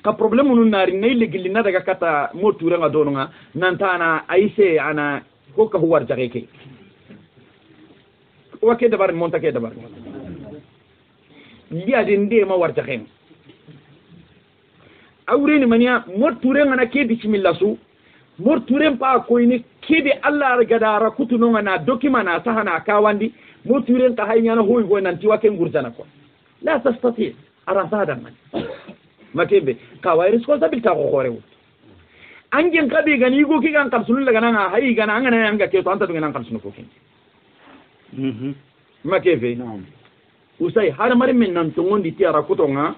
ka problème nun nari ne legilli na daga kata moture nga dononga nantana aise ana ko ka huwar jageke wake dabar monta ke dabar liya dinde ma war jagen awreni mania moture ngana ke bismillah su moture pa ko ni kebe Allah gada ra kutuno ngana document na sahana kawandi moture ta haynya na hoy go nan ti wake ngurjana ko la tastati ara sada man makebe kawai responsibility ko khorewu angen kabe gani go ki kan kapsul daga nan hayi gana an nan ga ke to anta dunga nan kapsul ko kin makebe usai har mari min nan to ngondi ti ara kutonga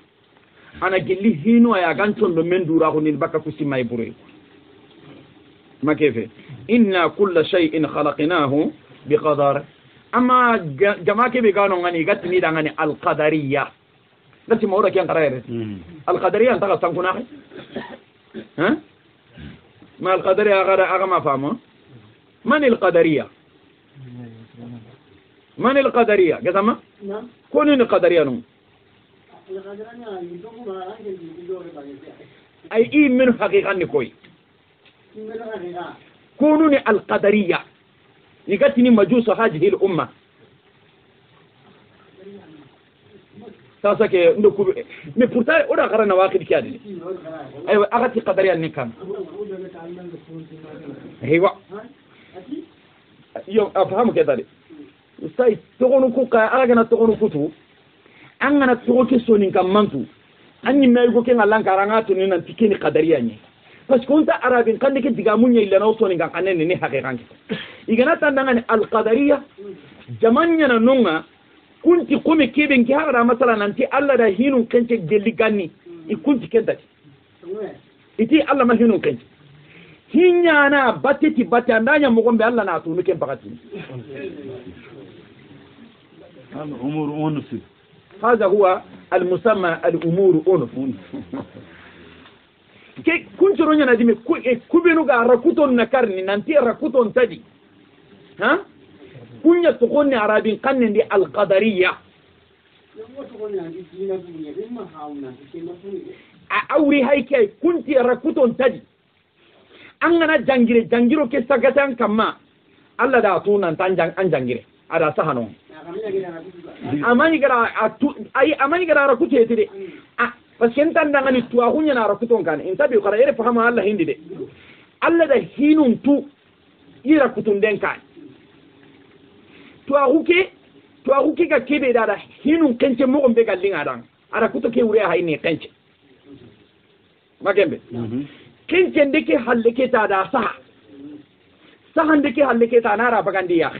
ana gilli hinu aya gan ton do men dura ko nil baka kusi may bure makebe inna kulla shay'in khalaqnahu biqadar amma jama ke be gano ngani gatni da ngani al qadariyya lati mawra kian qarayre al qadariyya anta san kuna ha ما القدرية أغا ما فهمه من القدرية من القدرية قسمة كونين القدرية نوم أي إيه من حقيقة نكوي كونون القدرية يقتني مجوس هذه الأمة تاسك ندكو مي pourtant oda qarana waqid kiyadi aywa agati qadariyan ni kam hewa yo afahamu kedari sai togonu ku ka agana togonu kutu angana togo ke sonin kam mantu anni may go ke ngalan karanga to ni nan tikeni qadariyan ni parce que on ta arabin kan ke diga munya illa no sonin kan kanene ni haqiqan igana tandanga al qadariyya jamanya na nonga kunti kome keben ki hara masala nanti Allah da hinun kance gelli ganni i kunti kentati iti Allah ma hinun kance hinyana bateti batandanya mogombe Allah na tunu ken pakati الأمور أنف هذا هو المسمى الأمور أنف كي كنت رونيا نديم كوبينو غا راكوتون نكارني نانتي راكوتون تدي ها كنيا تقولني عربي قنن دي القدرية أوري هاي كي كنت راكوتون تدي أنا جانجيرو كسكتان كما الله دا تونا أن جانجيري ada sahano amani gara rakuto yetide parce que entan dangani tuwa hunya na rakuto kan intabi qara ere fahama Allah hindi de Allah da hinun tu ira kutun den kan tuwa huke ga kebe da hinun kence mo gombe gallinga dan ara kuto ke wure hayni kence magembe kence ndeke halleke ta da sahan ndeke halleke ta na ra bagandi ya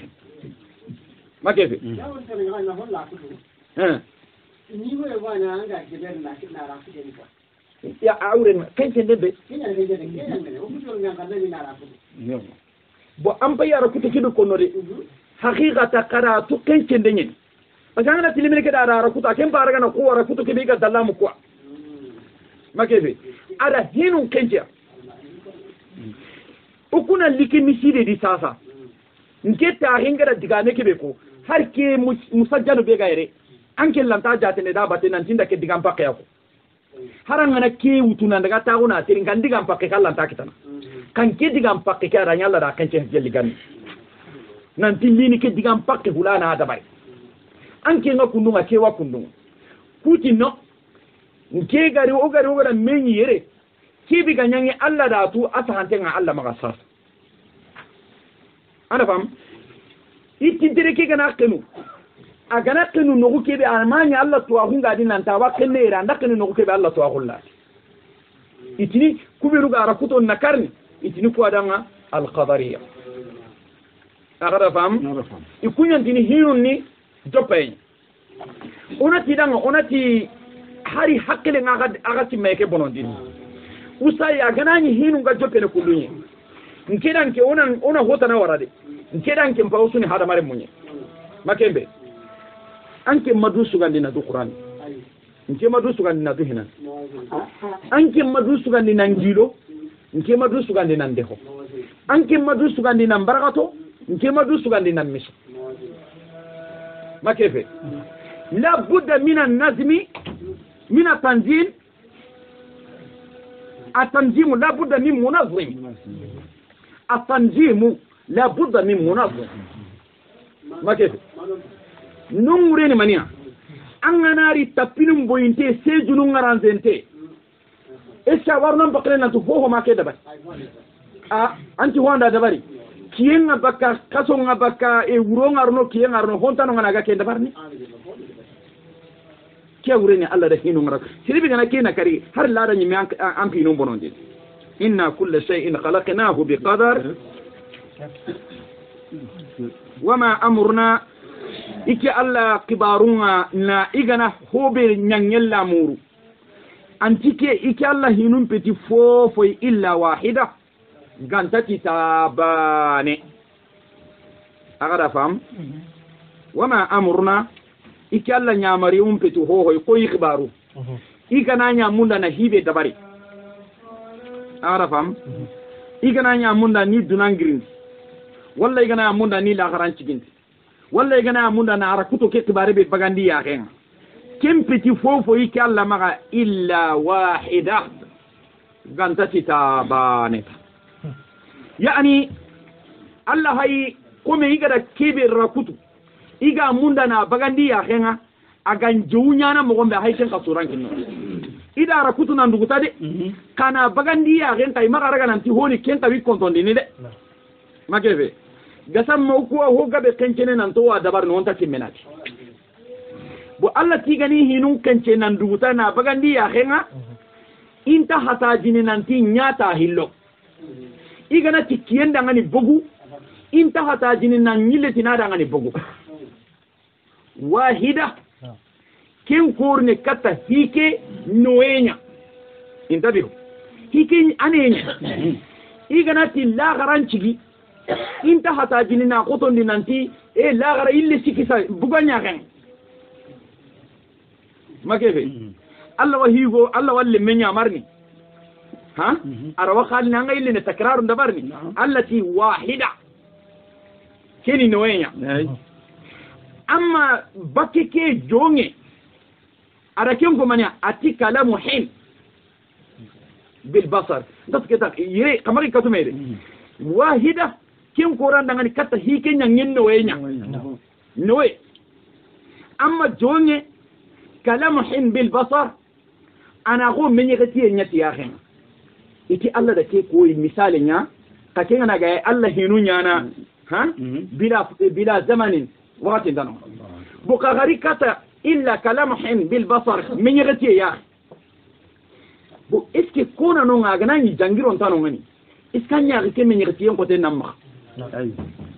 ما كيف؟ يا أورين كين تندب؟ بو أمبا يا ركوت كيلو كونوري حقيقة كراتو كين تندين بس أنا تلمي كده على ركوت أكيم بارغنا قوة ركوت كبيرة دلام قوة ما كيف؟ على هينو كينجا وكنا لكي مسيرة دي ساسا نكتا هنگرا ديغانه كبيكو har ke musajjalu be gaire anke lanta jatene da batena tinda ke digam pakke yako haranga na ke wutuna daga tauna tirin kan digam pakke kallan takitana kan ke digam pakke ka ranya la da kan ce jelli gan nan tillini ke digam pakke hulana da bai anke nga kundunga ke wa kundunga kuti no nke gari o gari menyi yere ke bi ganyangi Allah da tu asa hantenga Allah magasas ana fam itintere ke gana kenu agana kenu no kebe almanya Allah to ahunga dinan tawa kenne ira ndakenu no kebe Allah to ahulla itini kubiru gara kuto nakarni itini ko adanga al qadariyya agara fam ikunyan dini hirun ni jopay onati danga onati hari hakkile nga agati meke bonondini usay aganani hinu ga jopene kulunye nkedanke ona hota na warade nkedanke mpawsuni hada mare munye makembe anke madu sugandina du qur'an nke madu sugandina du hinan anke madu sugandina ngilo nke madu sugandina ndeho anke madu sugandina barakato nke madu sugandina miso makebe la budda min an-nazmi min at-tanzim التنظيم لا بد من منظم التنظيم لا بد من منظم ما كيف نمرين منيا أنغناري تبينم بوينتي سيجنون غرانزنتي إيشا ورنم بقرنا تفوه ما كده بس أنت واندا دباري كيين بكا كاسون بكا إيورون أرنو كيين أرنو هونتا نغناغا كده دبارني كيا وريني الله ده هينو مرك سيربي أنا كينا كري هر لا رني مي أم بينو بنودي إن كل شيء خلقناه بقدر وما أمرنا إكي الله كبارونا نا إجنا هو بنيانيل لامورو أنتيكي إكي الله هينو بتي فوفي إلا واحدة غانتاتي تاباني أغدا فهم وما أمرنا iki Allah nyamari umpetu hoho ko ikhbaru igana nyamunda na hibe dabari arafam igana nyamunda ni dunangirin walla igana nyamunda ni la garancigindi walla igana nyamunda na arakuto ke kibare be bagandi ya hen kempeti fofo iki Allah maga illa wahida gantati tabane yani Allah hay kome igada kebe rakutu iga munda na bagandi ya henga agan jewunya na mogombe hayten kasuran kinno ida rakutu nan duguta de kana bagandi ya hen tay magara nan ti honi ken tawi kontondi ni de magebe gasam mo ko ho gabe kencene nan to wa dabar non ta kimmenati bo Allah ti gani hinun kencene nan duguta na bagandi ya henga inta hata jini nan ti nyata hillo igana ti kiyenda ngani bogu inta hata jini nan nyile tinada ngani bogu واحدة كم كورن كتا هيك نوينيا انتبهوا هيك أنينيا إيغناتي لا غرانشيكي انت هتاجينينا قطن لنانتي إيه لا غرا إلي سيكيسا بغانيا غن ما كيف الله وهيغو الله واللي منيا مرني ها أروا خالنا نغا إلي نتكرار ندبرني التي واحدة كيني نوينيا أما بكيكي جوني أراكينكم مانيا أتي كلام حين بالبصر ده كده يري كماري كتوميري واحدة كم قران دعني كتا هيكي نين نوينيا نوي أما جوني كلام حين بالبصر أنا أقول من يغتي نيتي يا أخي إتي الله ده كي كوي مثال نيا كتير أنا جاي الله هينوني أنا ها بلا زمن وقت دانو بوكاغاري كاتا إلا كلام حين بالبصر من يغتي يا بو إسكي كونا نونغا غناني جانجيرون تانو غني إسكان يغتي من يغتي ينقو تنمخ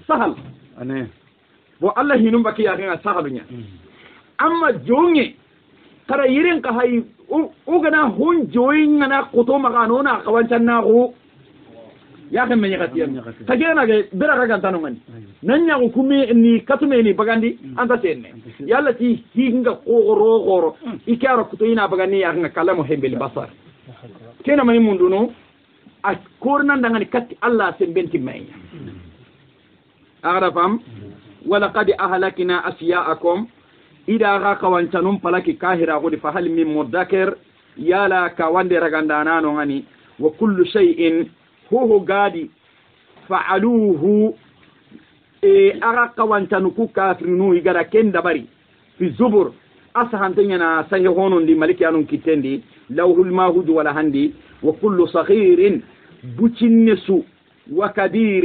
سهل أنا بو الله هنوم بكي يا غنى سهل نيا أما جوني ترى يرين كهاي أغنى هون جوين أنا قطو مغانونا قوانشان هو ya kan men yakati yan tagena ge bera ga tanu ngani nanya ko kumi ni katume ni bagandi anta senne yalla ti hinga goro ikara kuto ina bagani ya nga kalamu hembel basar kena mani munduno a korna ndangani katti Allah sembenti may agara fam wala qad ahlakna asiyaakum ida ga kawantanum palaki kahira godi fa hal min mudakir yala ka wande ragandana no ngani wa kullu shay'in هو قادي فعلوه أرق وانتنكو كافرنو يقرأ كن دبري في الزبر أصحان تنينا سيهون لملك يانون كتندي لوه الماهود ولا هندي وكل صغير بوتنسو وكبير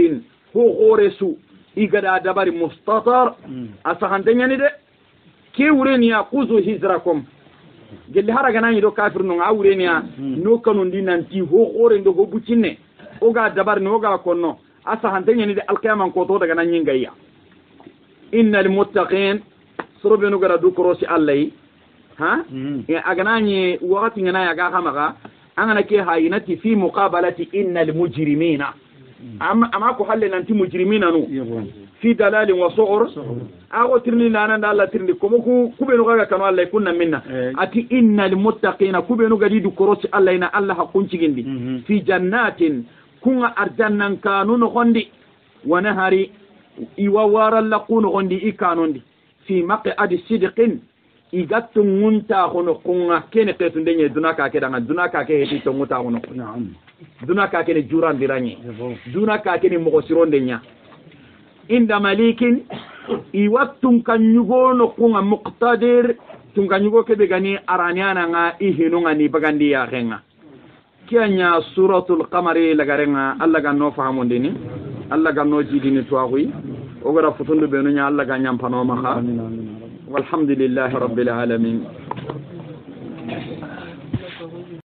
هو غورسو يقرأ دبري مستطر أصحان تنينا ده ke wureniya kuzu hizrakum gelli haragana yido kafir no awureniya no kanundi nanti ho gore ndo ho bucinne oga dabar no ga konno asa hantenya ni de alqiyaman ko to daga nan yingayya innal muttaqin surubenu gara du korosi allai ha ya aganani wakati ngana ya ga kamaga angana ke hayinati fi muqabalati innal mujrimina amma ko halle nanti mujrimina no fi dalalin wa su'ur ago tirni lana Allah tirni ko ku kubenu ga kanu Allah kunna minna ati innal muttaqina kubenu gadi du korosi Allah ina Allah hakunci gindi fi jannatin kunga arjannan kanun gondi wa nahari iwa waral laqun gondi ikanondi fi maq'adi sidqin igattu munta hono kunga kene tetunde nye dunaka ke danga dunaka ke heti to muta hono dunaka ke ne juran diranye dunaka ke ne mo sironde nya inda malikin iwattum kanyugo no kunga muqtadir tum kanyugo ke be gani araniana nga ihinu nga ni bagandi ya renga kianya suratul qamari lagarenga alla ganno fahamondini alla ganno jidini tuawi ogara futundu benu nya alla ganyam panoma kha والحمد لله رب العالمين